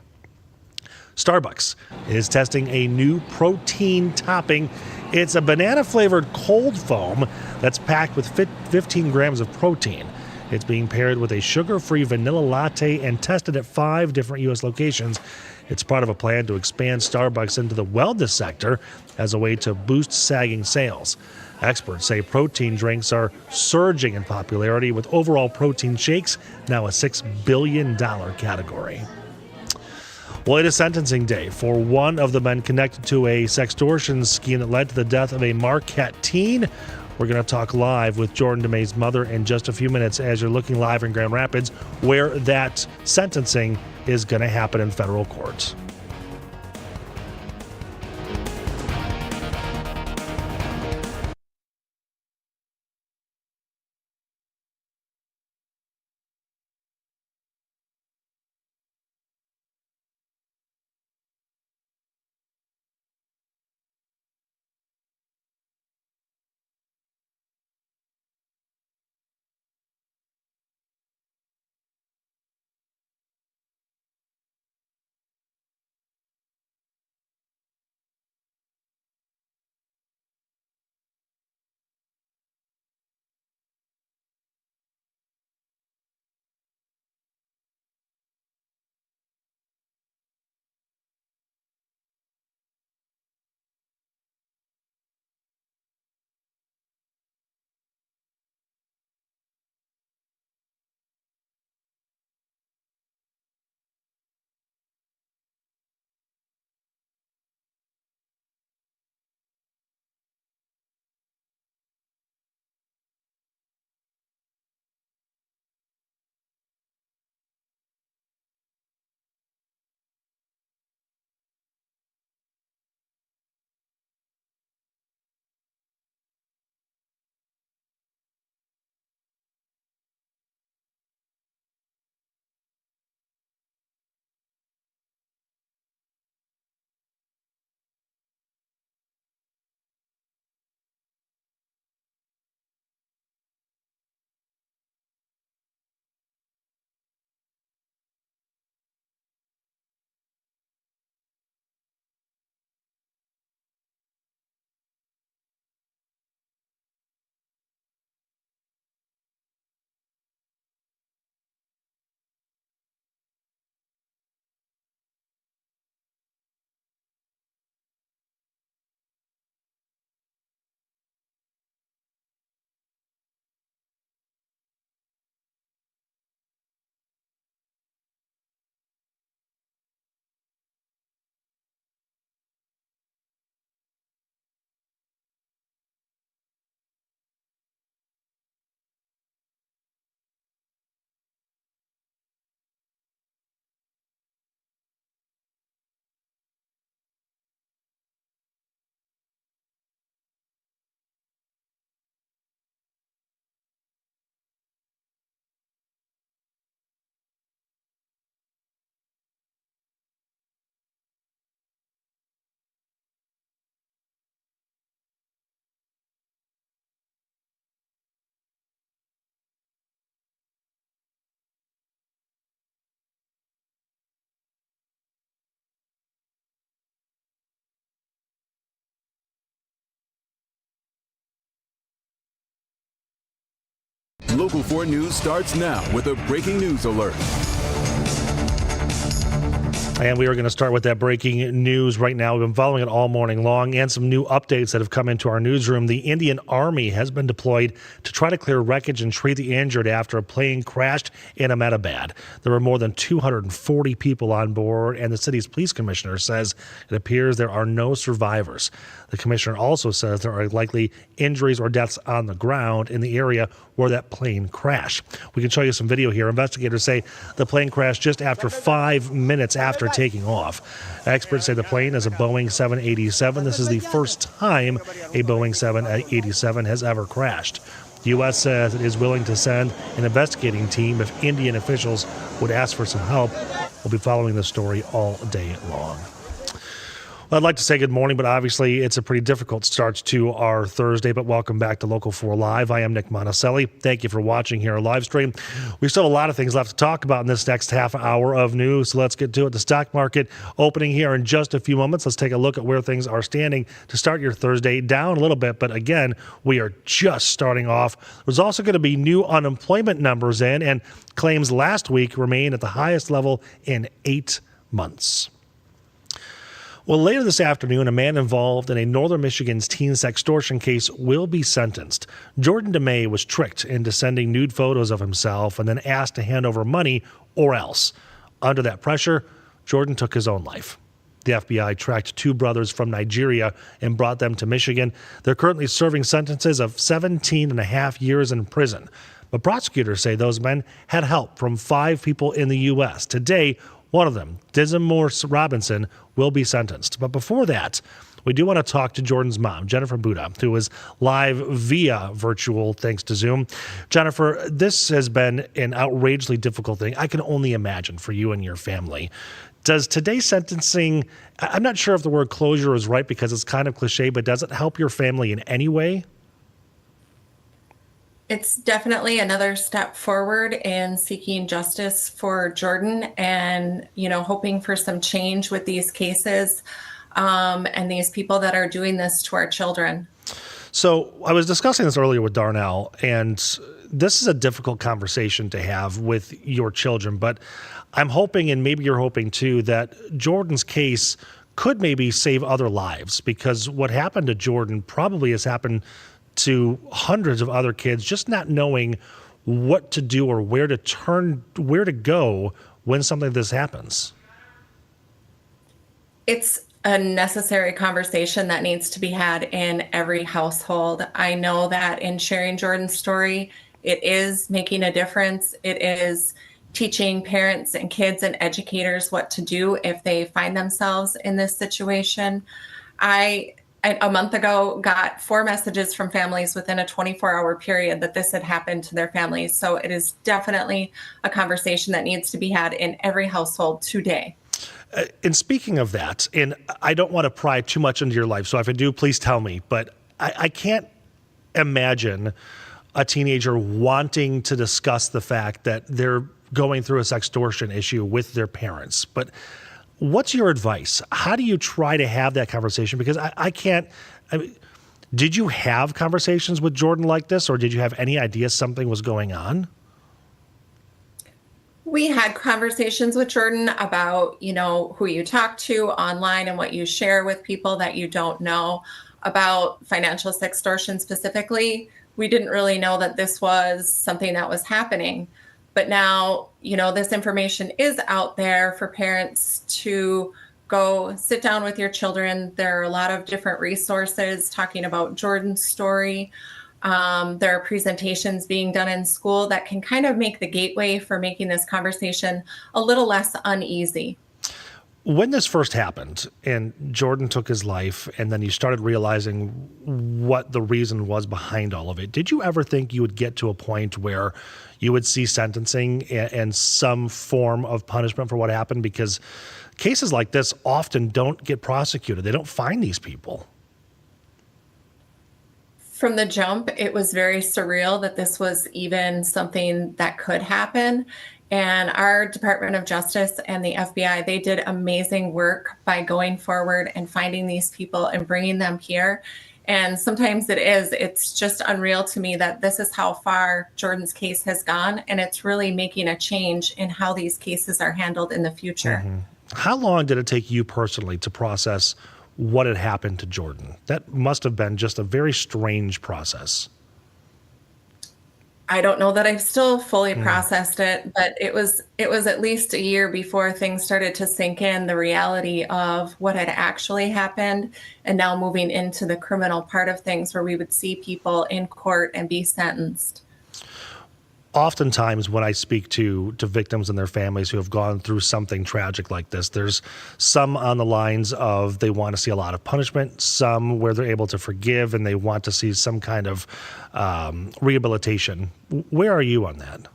Starbucks is testing a new protein topping. It's a banana-flavored cold foam that's packed with 15 grams of protein. It's being paired with a sugar-free vanilla latte and tested at 5 different U.S. locations. It's part of a plan to expand Starbucks into the wellness sector as a way to boost sagging sales. Experts say protein drinks are surging in popularity, with overall protein shakes now a $6 billion category. Well, it is sentencing day for one of the men connected to a sextortion scheme that led to the death of a Marquette teen. We're going to talk live with Jordan DeMay's mother in just a few minutes as you're looking live in Grand Rapids, where that sentencing is going to happen in federal courts. Local 4 News starts now with a breaking news alert. And we are going to start with that breaking news right now. We've been following it all morning long, and some new updates that have come into our newsroom. The Indian Army has been deployed to try to clear wreckage and treat the injured after a plane crashed in Ahmedabad. There were more than 240 people on board, and the city's police commissioner says it appears there are no survivors. The commissioner also says there are likely injuries or deaths on the ground in the area where that plane crashed. We can show you some video here. Investigators say the plane crashed just after 5 minutes after taking off. Experts say the plane is a Boeing 787. This is the first time a Boeing 787 has ever crashed. The U.S. says it is willing to send an investigating team if Indian officials would ask for some help. We'll be following this story all day long. I'd like to say good morning, but obviously it's a pretty difficult start to our Thursday. But welcome back to Local 4 Live. I am Nick Monticelli. Thank you for watching here on live stream. We still have a lot of things left to talk about in this next half hour of news, so let's get to it. The stock market opening here in just a few moments. Let's take a look at where things are standing to start your Thursday. Down a little bit, but again, we are just starting off. There's also going to be new unemployment numbers in, and claims last week remain at the highest level in 8 months. Well, later this afternoon, a man involved in a Northern Michigan's teen sextortion case will be sentenced. Jordan DeMay was tricked into sending nude photos of himself and then asked to hand over money or else. Under that pressure, Jordan took his own life. The FBI tracked 2 brothers from Nigeria and brought them to Michigan. They're currently serving sentences of 17 and a half years in prison. But prosecutors say those men had help from 5 people in the U.S. Today, one of them, Dismore Robinson, will be sentenced. But before that, we do want to talk to Jordan's mom, Jennifer Buda, who is live via virtual thanks to Zoom. Jennifer, this has been an outrageously difficult thing. I can only imagine for you and your family. Does today's sentencing, I'm not sure if the word closure is right because it's kind of cliche, but does it help your family in any way? It's definitely another step forward in seeking justice for Jordan and, hoping for some change with these cases and these people that are doing this to our children. So I was discussing this earlier with Darnell, and this is a difficult conversation to have with your children, but I'm hoping, and maybe you're hoping too, that Jordan's case could maybe save other lives, because what happened to Jordan probably has happened to hundreds of other kids, just not knowing what to do or where to turn, where to go when something like this happens. It's a necessary conversation that needs to be had in every household. I know that in sharing Jordan's story, it is making a difference. It is teaching parents and kids and educators what to do if they find themselves in this situation. I a month ago got 4 messages from families within a 24-hour period that this had happened to their families. So it is definitely a conversation that needs to be had in every household today. And speaking of that, and I don't want to pry too much into your life, so if I do, please tell me, but I can't imagine a teenager wanting to discuss the fact that they're going through a sextortion issue with their parents. But what's your advice? How do you try to have that conversation? Because I mean, did you have conversations with Jordan like this, or did you have any idea something was going on? We had conversations with Jordan about, who you talk to online and what you share with people that you don't know. About financial sextortion specifically, we didn't really know that this was something that was happening. But now, this information is out there for parents to go sit down with your children. There are a lot of different resources talking about Jordan's story. There are presentations being done in school that can kind of make the gateway for making this conversation a little less uneasy. When this first happened and Jordan took his life, and then you started realizing what the reason was behind all of it, did you ever think you would get to a point where you would see sentencing and some form of punishment for what happened? Because cases like this often don't get prosecuted. They don't find these people. From the jump, it was very surreal that this was even something that could happen. And our Department of Justice and the FBI, they did amazing work by going forward and finding these people and bringing them here. And sometimes it's just unreal to me that this is how far Jordan's case has gone. And it's really making a change in how these cases are handled in the future. Mm-hmm. How long did it take you personally to process what had happened to Jordan? That must have been just a very strange process. I don't know that I've still fully processed it, but it was at least a year before things started to sink in, the reality of what had actually happened, and now moving into the criminal part of things where we would see people in court and be sentenced. Oftentimes when I speak to victims and their families who have gone through something tragic like this, there's some on the lines of they want to see a lot of punishment, some where they're able to forgive and they want to see some kind of rehabilitation. Where are you on that?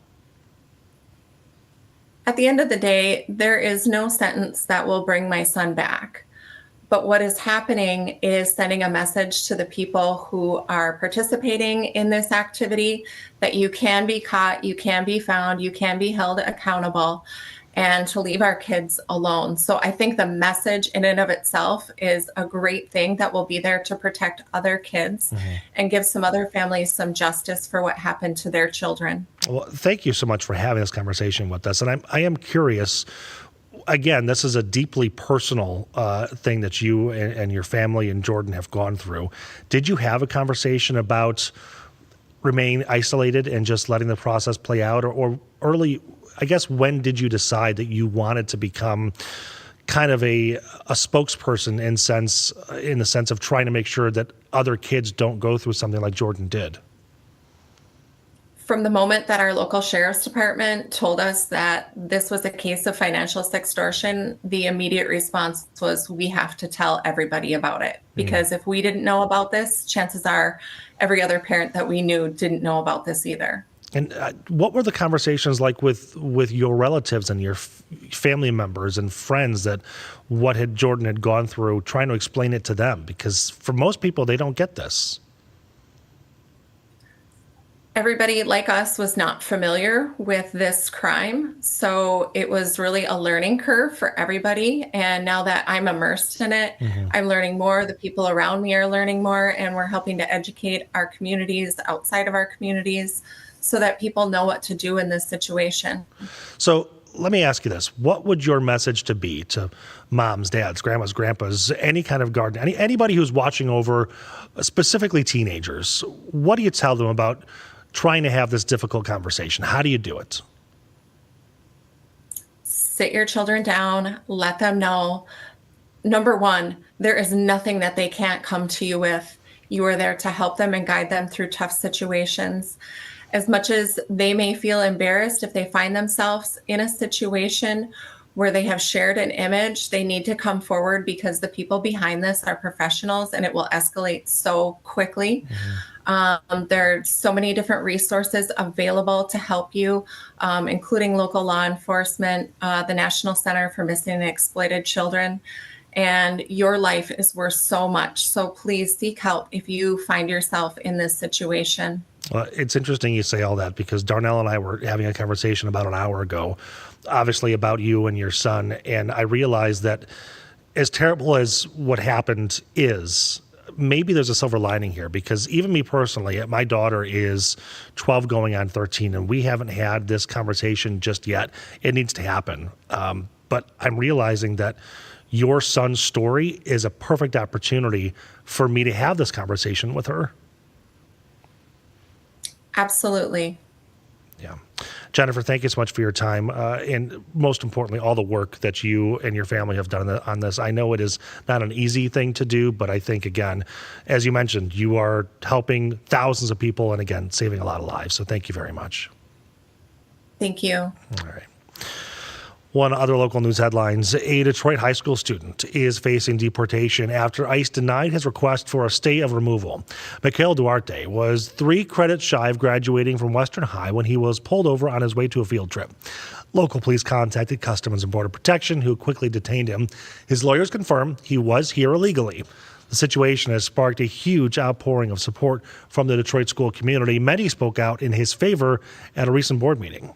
At the end of the day, there is no sentence that will bring my son back. But what is happening is sending a message to the people who are participating in this activity that you can be caught, you can be found, you can be held accountable, and to leave our kids alone. So I think the message in and of itself is a great thing that will be there to protect other kids and give some other families some justice for what happened to their children. Well, thank you so much for having this conversation with us. And I am curious, again, this is a deeply personal thing that you and your family and Jordan have gone through. Did you have a conversation about remaining isolated and just letting the process play out, or early, I guess, when did you decide that you wanted to become kind of a spokesperson in the sense of trying to make sure that other kids don't go through something like Jordan did? From the moment that our local sheriff's department told us that this was a case of financial sextortion, the immediate response was, we have to tell everybody about it. Because if we didn't know about this, chances are every other parent that we knew didn't know about this either. And what were the conversations like with your relatives and your family members and friends that Jordan had gone through, trying to explain it to them? Because for most people, they don't get this. Everybody like us was not familiar with this crime, so it was really a learning curve for everybody. And now that I'm immersed in it, I'm learning more, the people around me are learning more, and we're helping to educate our communities outside of our communities so that people know what to do in this situation. So let me ask you this. What would your message to be to moms, dads, grandmas, grandpas, any kind of guardian, anybody who's watching over, specifically teenagers? What do you tell them about trying to have this difficult conversation? How do you do it? Sit your children down, let them know. Number one, there is nothing that they can't come to you with. You are there to help them and guide them through tough situations. As much as they may feel embarrassed if they find themselves in a situation where they have shared an image, they need to come forward, because the people behind this are professionals and it will escalate so quickly. There are so many different resources available to help you, including local law enforcement, the National Center for Missing and Exploited Children. And your life is worth so much. So please seek help if you find yourself in this situation. Well, it's interesting you say all that, because Darnell and I were having a conversation about an hour ago, obviously about you and your son. And I realized that as terrible as what happened is, maybe there's a silver lining here, because even me personally, my daughter is 12 going on 13, and we haven't had this conversation just yet. It needs to happen. But I'm realizing that your son's story is a perfect opportunity for me to have this conversation with her. Absolutely. Yeah. Jennifer, thank you so much for your time. And most importantly, all the work that you and your family have done on this. I know it is not an easy thing to do, but I think, again, as you mentioned, you are helping thousands of people and, again, saving a lot of lives. So thank you very much. Thank you. All right. One other local news headlines. A Detroit high school student is facing deportation after ICE denied his request for a stay of removal. Mikhail Duarte was 3 credits shy of graduating from Western High when he was pulled over on his way to a field trip. Local police contacted Customs and Border Protection, who quickly detained him. His lawyers confirm he was here illegally. The situation has sparked a huge outpouring of support from the Detroit school community. Many spoke out in his favor at a recent board meeting.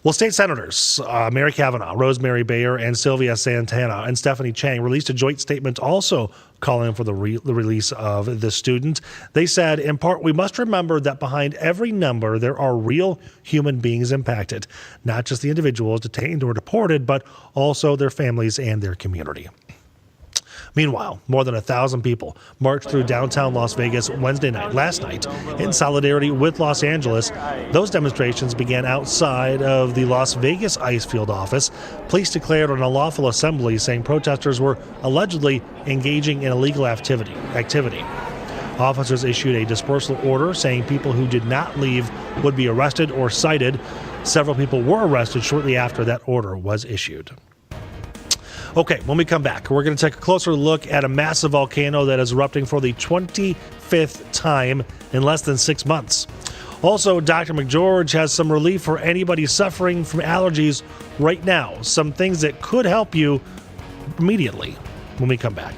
Well, state senators Mary Cavanaugh, Rosemary Bayer, and Sylvia Santana and Stephanie Chang released a joint statement also calling for the release of the student. They said, in part, we must remember that behind every number, there are real human beings impacted, not just the individuals detained or deported, but also their families and their community. Meanwhile, more than 1,000 people marched through downtown Las Vegas last night, in solidarity with Los Angeles. Those demonstrations began outside of the Las Vegas ICE field office. Police declared an unlawful assembly, saying protesters were allegedly engaging in illegal activity. Officers issued a dispersal order, saying people who did not leave would be arrested or cited. Several people were arrested shortly after that order was issued. Okay, when we come back, we're going to take a closer look at a massive volcano that is erupting for the 25th time in less than 6 months. Also, Dr. McGeorge has some relief for anybody suffering from allergies right now. Some things that could help you immediately when we come back.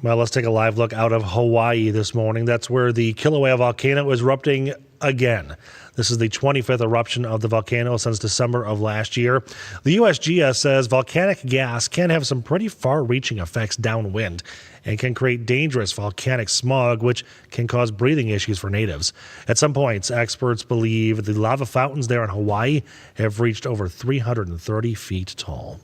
Well, let's take a live look out of Hawaii this morning. That's where the Kilauea volcano is erupting again. This is the 25th eruption of the volcano since December of last year. The USGS says volcanic gas can have some pretty far-reaching effects downwind and can create dangerous volcanic smog, which can cause breathing issues for natives. At some points, experts believe the lava fountains there in Hawaii have reached over 330 feet tall.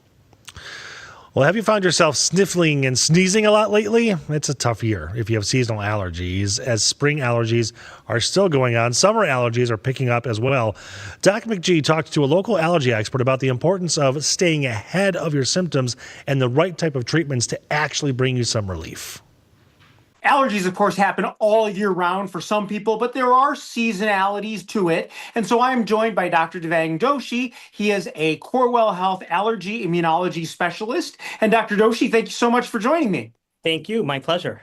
Well, have you found yourself sniffling and sneezing a lot lately? It's a tough year if you have seasonal allergies, as spring allergies are still going on. Summer allergies are picking up as well. Doc McGee talked to a local allergy expert about the importance of staying ahead of your symptoms and the right type of treatments to actually bring you some relief. Allergies, of course, happen all year round for some people, but there are seasonalities to it. And so I'm joined by Dr. Devang Doshi. He is a Corewell Health allergy immunology specialist. And Dr. Doshi, thank you so much for joining me. Thank you. My pleasure.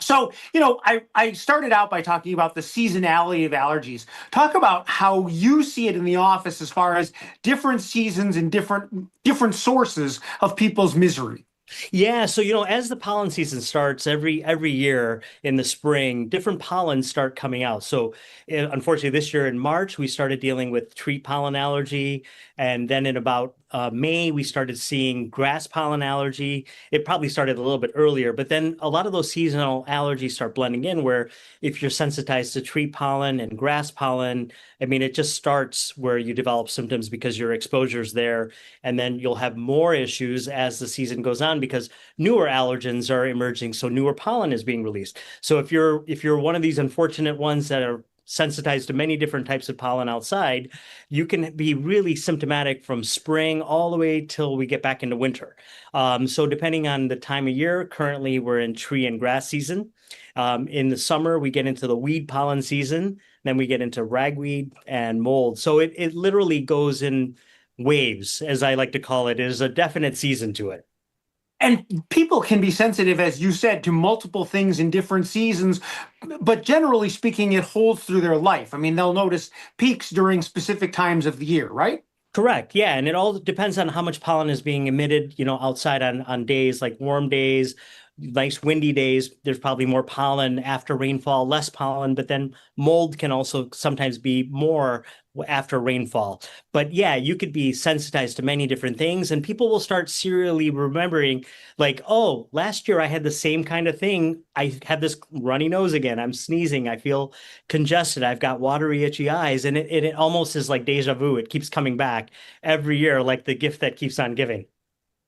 So, I started out by talking about the seasonality of allergies. Talk about how you see it in the office as far as different seasons and different sources of people's misery. Yeah, so as the pollen season starts every year in the spring, different pollens start coming out. So unfortunately, this year in March, we started dealing with tree pollen allergy. And then in about May, we started seeing grass pollen allergy. It probably started a little bit earlier, but then a lot of those seasonal allergies start blending in where if you're sensitized to tree pollen and grass pollen, it just starts where you develop symptoms because your exposure's there. And then you'll have more issues as the season goes on because newer allergens are emerging. So newer pollen is being released. So if you're one of these unfortunate ones that are sensitized to many different types of pollen outside, you can be really symptomatic from spring all the way till we get back into winter. So depending on the time of year, currently we're in tree and grass season. In the summer, we get into the weed pollen season. Then we get into ragweed and mold. So it literally goes in waves, as I like to call it. There's a definite season to it. And people can be sensitive, as you said, to multiple things in different seasons, but generally speaking, it holds through their life. They'll notice peaks during specific times of the year, right? Correct. Yeah. And it all depends on how much pollen is being emitted, outside on days like warm days, nice windy days. There's probably more pollen after rainfall, less pollen, but then mold can also sometimes be more after rainfall. But yeah, you could be sensitized to many different things and people will start serially remembering like, oh, last year I had the same kind of thing. I have this runny nose again. I'm sneezing. I feel congested. I've got watery, itchy eyes. And it almost is like deja vu. It keeps coming back every year, like the gift that keeps on giving.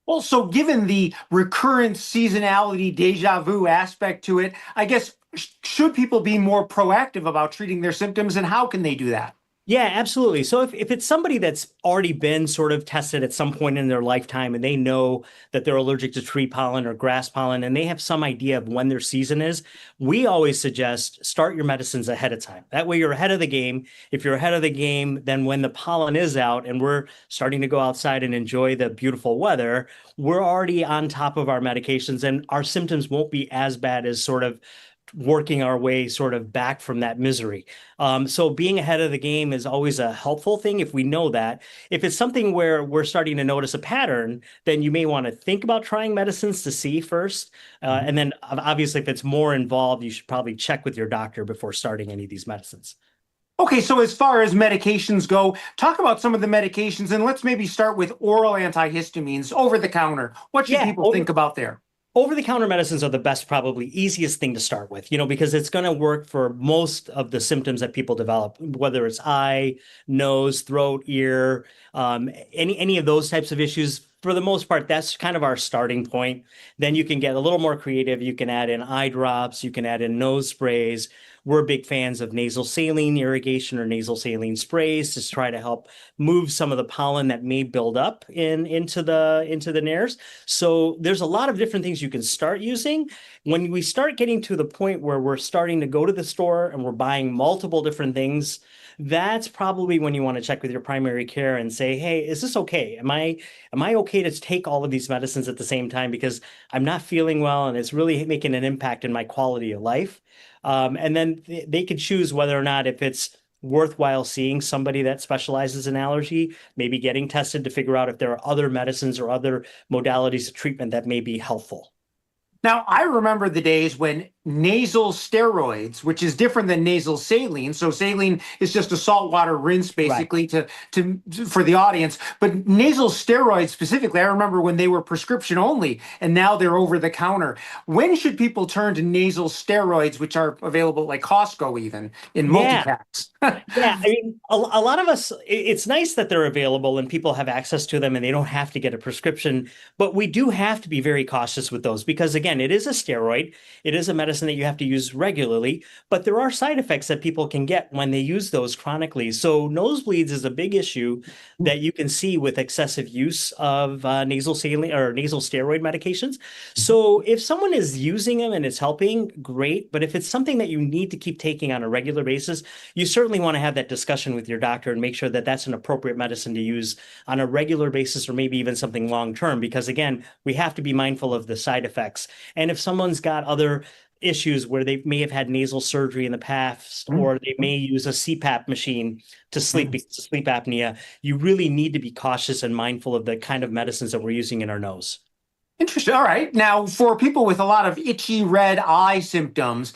Well, so given the recurrent seasonality, deja vu aspect to it, I guess, should people be more proactive about treating their symptoms and how can they do that? Yeah, absolutely. So if it's somebody that's already been sort of tested at some point in their lifetime and they know that they're allergic to tree pollen or grass pollen and they have some idea of when their season is, we always suggest start your medicines ahead of time. That way you're ahead of the game. If you're ahead of the game, then when the pollen is out and we're starting to go outside and enjoy the beautiful weather, we're already on top of our medications and our symptoms won't be as bad as sort of working our way sort of back from that misery. So being ahead of the game is always a helpful thing if we know that. If it's something where we're starting to notice a pattern, then you may want to think about trying medicines to see first. And then obviously if it's more involved, you should probably check with your doctor before starting any of these medicines. Okay, so as far as medications go, talk about some of the medications, and let's maybe start with oral antihistamines over the counter. What should people think about there? Over-the-counter medicines are the best, probably easiest thing to start with, because it's going to work for most of the symptoms that people develop, whether it's eye, nose, throat, ear, any of those types of issues. For the most part, that's kind of our starting point. Then you can get a little more creative. You can add in eye drops. You can add in nose sprays. We're big fans of nasal saline irrigation or nasal saline sprays to try to help move some of the pollen that may build up into the nares. So there's a lot of different things you can start using. When we start getting to the point where we're starting to go to the store and we're buying multiple different things, that's probably when you want to check with your primary care and say, hey, is this okay? Am I okay to take all of these medicines at the same time because I'm not feeling well and it's really making an impact in my quality of life? And then they could choose whether or not if it's worthwhile seeing somebody that specializes in allergy, maybe getting tested to figure out if there are other medicines or other modalities of treatment that may be helpful. Now, I remember the days when nasal steroids, which is different than nasal saline. So saline is just a saltwater rinse, basically, right, for the audience. But nasal steroids specifically, I remember when they were prescription only, and now they're over the counter. When should people turn to nasal steroids, which are available like Costco even in multi-packs? Yeah, I mean, a lot of us, it's nice that they're available and people have access to them and they don't have to get a prescription. But we do have to be very cautious with those because, again, it is a steroid. It is a medicine that you have to use regularly, but there are side effects that people can get when they use those chronically. So nosebleeds is a big issue that you can see with excessive use of nasal saline or nasal steroid medications. So if someone is using them and it's helping, great. But if it's something that you need to keep taking on a regular basis, you certainly want to have that discussion with your doctor and make sure that that's an appropriate medicine to use on a regular basis or maybe even something long-term, because again, we have to be mindful of the side effects. And if someone's got other issues where they may have had nasal surgery in the past, or they may use a CPAP machine to sleep because of sleep apnea, you really need to be cautious and mindful of the kind of medicines that we're using in our nose. Interesting. All right. Now, for people with a lot of itchy red eye symptoms,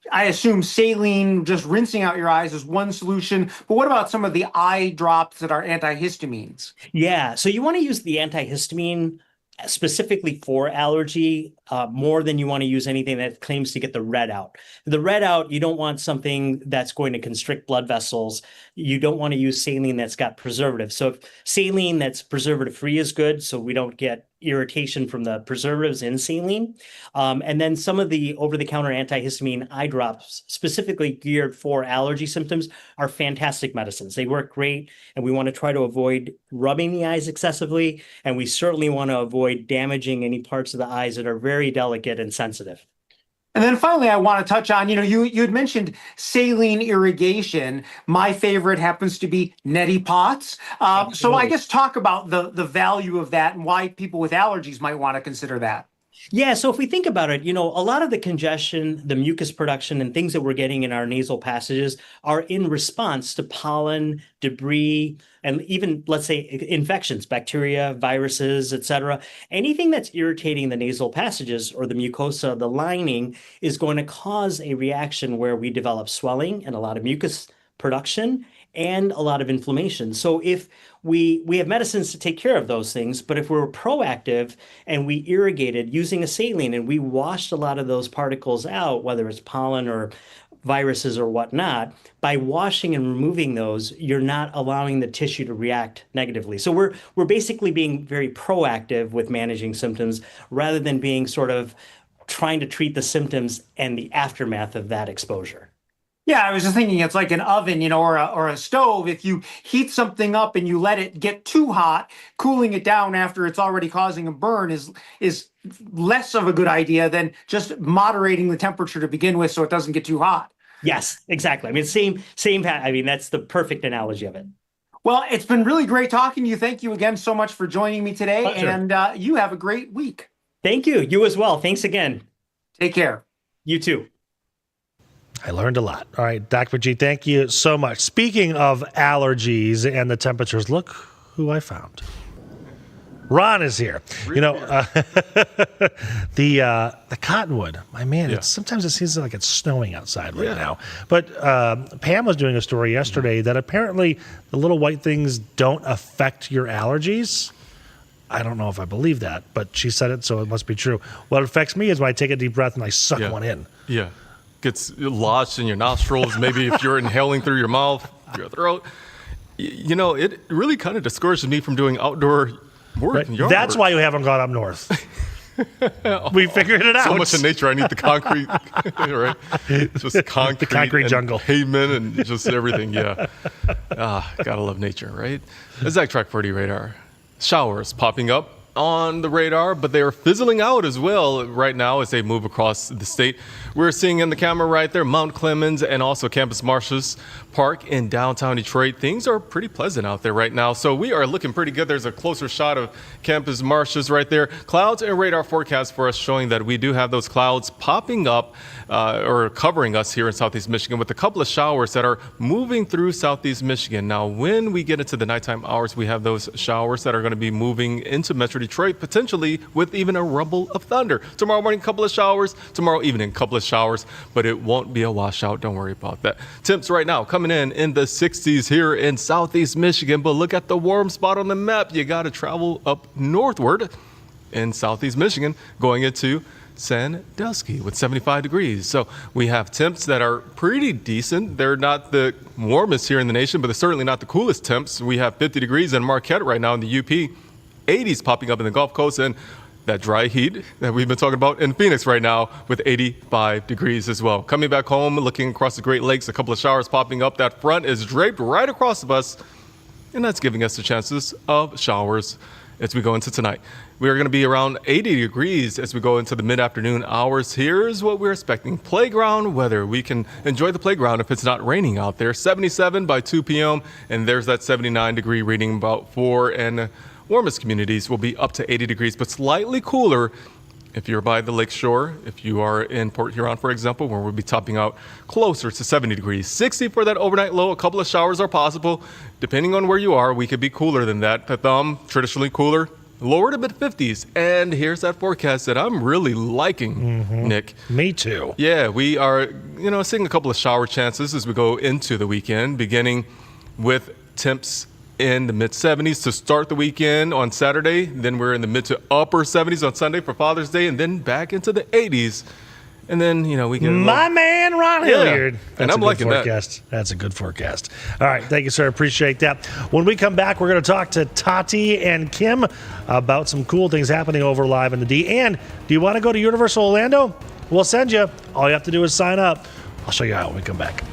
I assume saline, just rinsing out your eyes, is one solution. But what about some of the eye drops that are antihistamines? Yeah. So you want to use the antihistamine specifically for allergy more than you want to use anything that claims to get the red out. The red out, you don't want something that's going to constrict blood vessels. You don't want to use saline that's got preservatives. So if saline that's preservative free is good, so we don't get irritation from the preservatives in saline. And then some of the over-the-counter antihistamine eye drops, specifically geared for allergy symptoms, are fantastic medicines. They work great, and we want to try to avoid rubbing the eyes excessively, and we certainly want to avoid damaging any parts of the eyes that are very delicate and sensitive. And then finally, I want to touch on, you had mentioned saline irrigation. My favorite happens to be neti pots. So I guess talk about the value of that and why people with allergies might want to consider that. Yeah, so if we think about it, a lot of the congestion, the mucus production, and things that we're getting in our nasal passages are in response to pollen, debris, and even, let's say, infections, bacteria, viruses, etc. Anything that's irritating the nasal passages or the mucosa, the lining, is going to cause a reaction where we develop swelling and a lot of mucus production and a lot of inflammation. So if we have medicines to take care of those things, but if we're proactive and we irrigated using a saline and we washed a lot of those particles out, whether it's pollen or viruses or whatnot, by washing and removing those, you're not allowing the tissue to react negatively. So we're basically being very proactive with managing symptoms rather than being sort of trying to treat the symptoms and the aftermath of that exposure. Yeah, I was just thinking it's like an oven, or a stove. If you heat something up and you let it get too hot, cooling it down after it's already causing a burn is less of a good idea than just moderating the temperature to begin with so it doesn't get too hot. Yes, exactly. I mean, same. I mean, that's the perfect analogy of it. Well, it's been really great talking to you. Thank you again so much for joining me today. Pleasure. And you have a great week. Thank you. You as well. Thanks again. Take care. You too. I learned a lot. All right, Dr. G, thank you so much. Speaking of allergies and the temperatures, look who I found. Ron is here. The cottonwood, my man, sometimes it seems like it's snowing outside right now. But Pam was doing a story yesterday that apparently the little white things don't affect your allergies. I don't know if I believe that, but she said it, so it must be true. What affects me is when I take a deep breath and I suck one in. Yeah. Gets lodged in your nostrils, maybe if you're inhaling through your mouth, your throat. It really kind of discourages me from doing outdoor work. Right. And yard That's work. why you haven't gone up north. We figured it out. So much in nature. I need the concrete, right? Just concrete. The concrete and jungle. Pavement and just everything, yeah. Gotta love nature, right? The Zach Track 40 radar. Showers popping up on the radar, but they are fizzling out as well right now as they move across the state. We're seeing in the camera right there Mount Clemens and also Campus Martius Park in downtown Detroit. Things are pretty pleasant out there right now, so we are looking pretty good. There's a closer shot of Campus Martius right there. Clouds and radar forecast for us showing that we do have those clouds popping up or covering us here in Southeast Michigan with a couple of showers that are moving through Southeast Michigan. Now, when we get into the nighttime hours, we have those showers that are going to be moving into Metro Detroit, potentially with even a rumble of thunder. Tomorrow morning, a couple of showers. Tomorrow evening, a couple of showers, but it won't be a washout. Don't worry about that. Temps right now coming in the 60s here in Southeast Michigan, but look at the warm spot on the map. You got to travel up northward in Southeast Michigan going into Sandusky with 75 degrees. So we have temps that are pretty decent. They're not the warmest here in the nation, but they're certainly not the coolest temps. We have 50 degrees in Marquette right now in the UP, 80s popping up in the Gulf Coast, and that dry heat that we've been talking about in Phoenix right now with 85 degrees as well. Coming back home, looking across the Great Lakes, a couple of showers popping up. That front is draped right across of us, and that's giving us the chances of showers as we go into tonight. We are going to be around 80 degrees as we go into the mid-afternoon hours. Here's what we're expecting. Playground weather. We can enjoy the playground if it's not raining out there. 77 by 2 p.m. and there's that 79-degree reading about 4, and warmest communities will be up to 80 degrees, but slightly cooler if you're by the lake shore. If you are in Port Huron, for example, where we'll be topping out closer to 70 degrees. 60 for that overnight low. A couple of showers are possible. Depending on where you are, we could be cooler than that. The thumb, traditionally cooler, lower to mid-50s. And here's that forecast that I'm really liking, Nick. Me too. Yeah, we are, seeing a couple of shower chances as we go into the weekend, beginning with temps in the mid-70s to start the weekend on Saturday. Then we're in the mid to upper 70s on Sunday for Father's Day, and then back into the 80s. And then, we get my man, Ron Hilliard. And I'm liking forecast. That's a good forecast. All right. Thank you, sir. Appreciate that. When we come back, we're going to talk to Tati and Kim about some cool things happening over live in the D. And do you want to go to Universal Orlando? We'll send you. All you have to do is sign up. I'll show you how when we come back.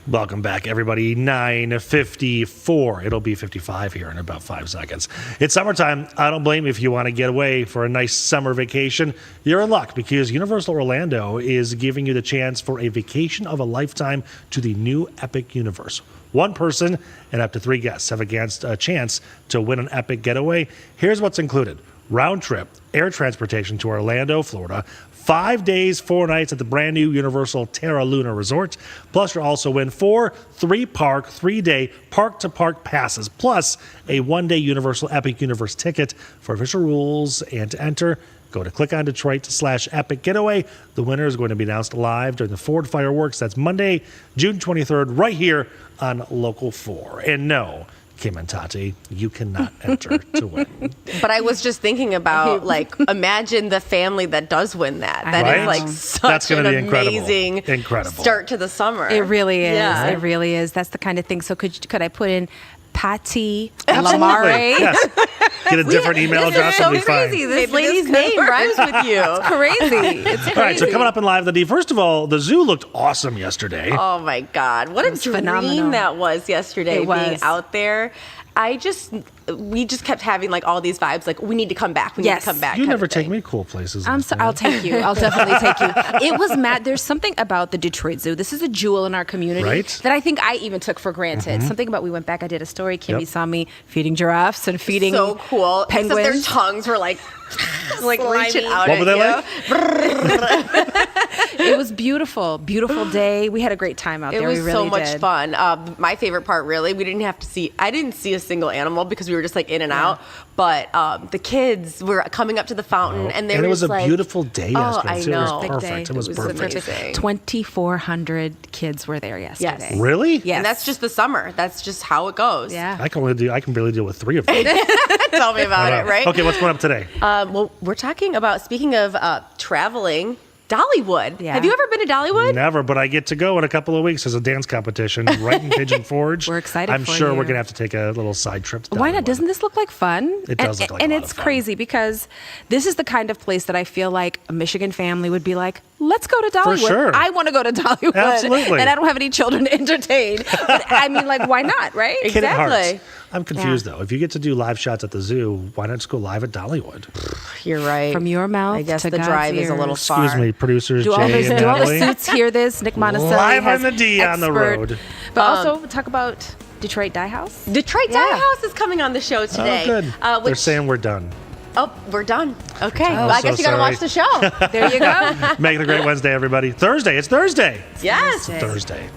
Welcome back, everybody. 9:54. It'll be 55 here in about 5 seconds. It's summertime. I don't blame you if you want to get away for a nice summer vacation. You're in luck because Universal Orlando is giving you the chance for a vacation of a lifetime to the new Epic Universe. One person and up to 3 guests have a chance to win an epic getaway. Here's what's included. Round trip, air transportation to Orlando, Florida, 5 days, 4 nights at the brand new Universal Terra Luna Resort. Plus, you'll also win 4 3-park, 3-day park-to-park passes, plus a 1-day Universal Epic Universe ticket. For official rules and to enter, go to clickondetroit.com/epic getaway. The winner is going to be announced live during the Ford fireworks. That's Monday, June 23rd, right here on Local 4. And no, Kim and Tati, you cannot enter to win. But I was just thinking about, like, imagine the family that does win that. That Right? is, like, That's such an gonna be amazing incredible start to the summer. It really is. Yeah. It really is. That's the kind of thing. So could I put in Patty Absolutely. Lamare? Yes. Get a different email address and be fine. This lady's name rhymes with you. It's crazy. It's crazy. All right, so coming up in Live the D, first of all, the zoo looked awesome yesterday. Oh, my God. What a dream phenomenal. that was yesterday, It was. being out there. We just kept having, like, all these vibes, like, we need to come back. We need to come back. You never take me to cool places. I'll take you. I'll definitely take you. It was mad. There's something about the Detroit Zoo. This is a jewel in our community Right. that I think I even took for granted. Mhm. Something about we went back. I did a story. Kimmy Yep. saw me feeding giraffes and feeding So cool. penguins. Except their tongues were, like reaching out What were they at It was beautiful. Beautiful day. We had a great time out It there. was We really so much did. fun. My favorite part, really, I didn't see a single animal because we were just, like, in and out. But the kids were coming up to the fountain, and it was a beautiful day yesterday. I too. know. It was perfect. It was perfect. amazing. 2,400 kids were there yesterday. Yes. Really? Yes. And that's just the summer. That's just how it goes. Yeah. I can barely deal with 3 of them. Tell me about it, right? Okay, what's going up today? Well, we're talking about, speaking of traveling, Dollywood. Yeah. Have you ever been to Dollywood? Never, but I get to go in a couple of weeks as a dance competition right in Pigeon Forge. We're excited I'm for sure you. we're going to have to take a little side trip to Why not? Dollywood. Doesn't this look like fun? It does look like and a lot it's of fun. crazy because this is the kind of place that I feel like a Michigan family would be like, let's go to Dollywood. sure. I want to go to Dollywood. Absolutely. And I don't have any children to entertain. But I mean, like, why not, right? Kid at heart. Exactly. I'm confused, though. If you get to do live shots at the zoo, why not just go live at Dollywood? You're right. From your mouth I guess to the God's drive is a little ears. far. Excuse me, producers Do all, Jay and do all the Natalie. suits hear this? Nick Monticelli Live has on the D on the expert- road. But also talk about Detroit Dye House. Detroit Dye House is coming on the show today. Oh, good. They're which- saying we're done. Oh, we're done. Okay. I'm Well, I so guess you got to sorry. watch the show. There you go. Make it a great Wednesday, everybody. Thursday. It's Thursday. Yes. Thursday.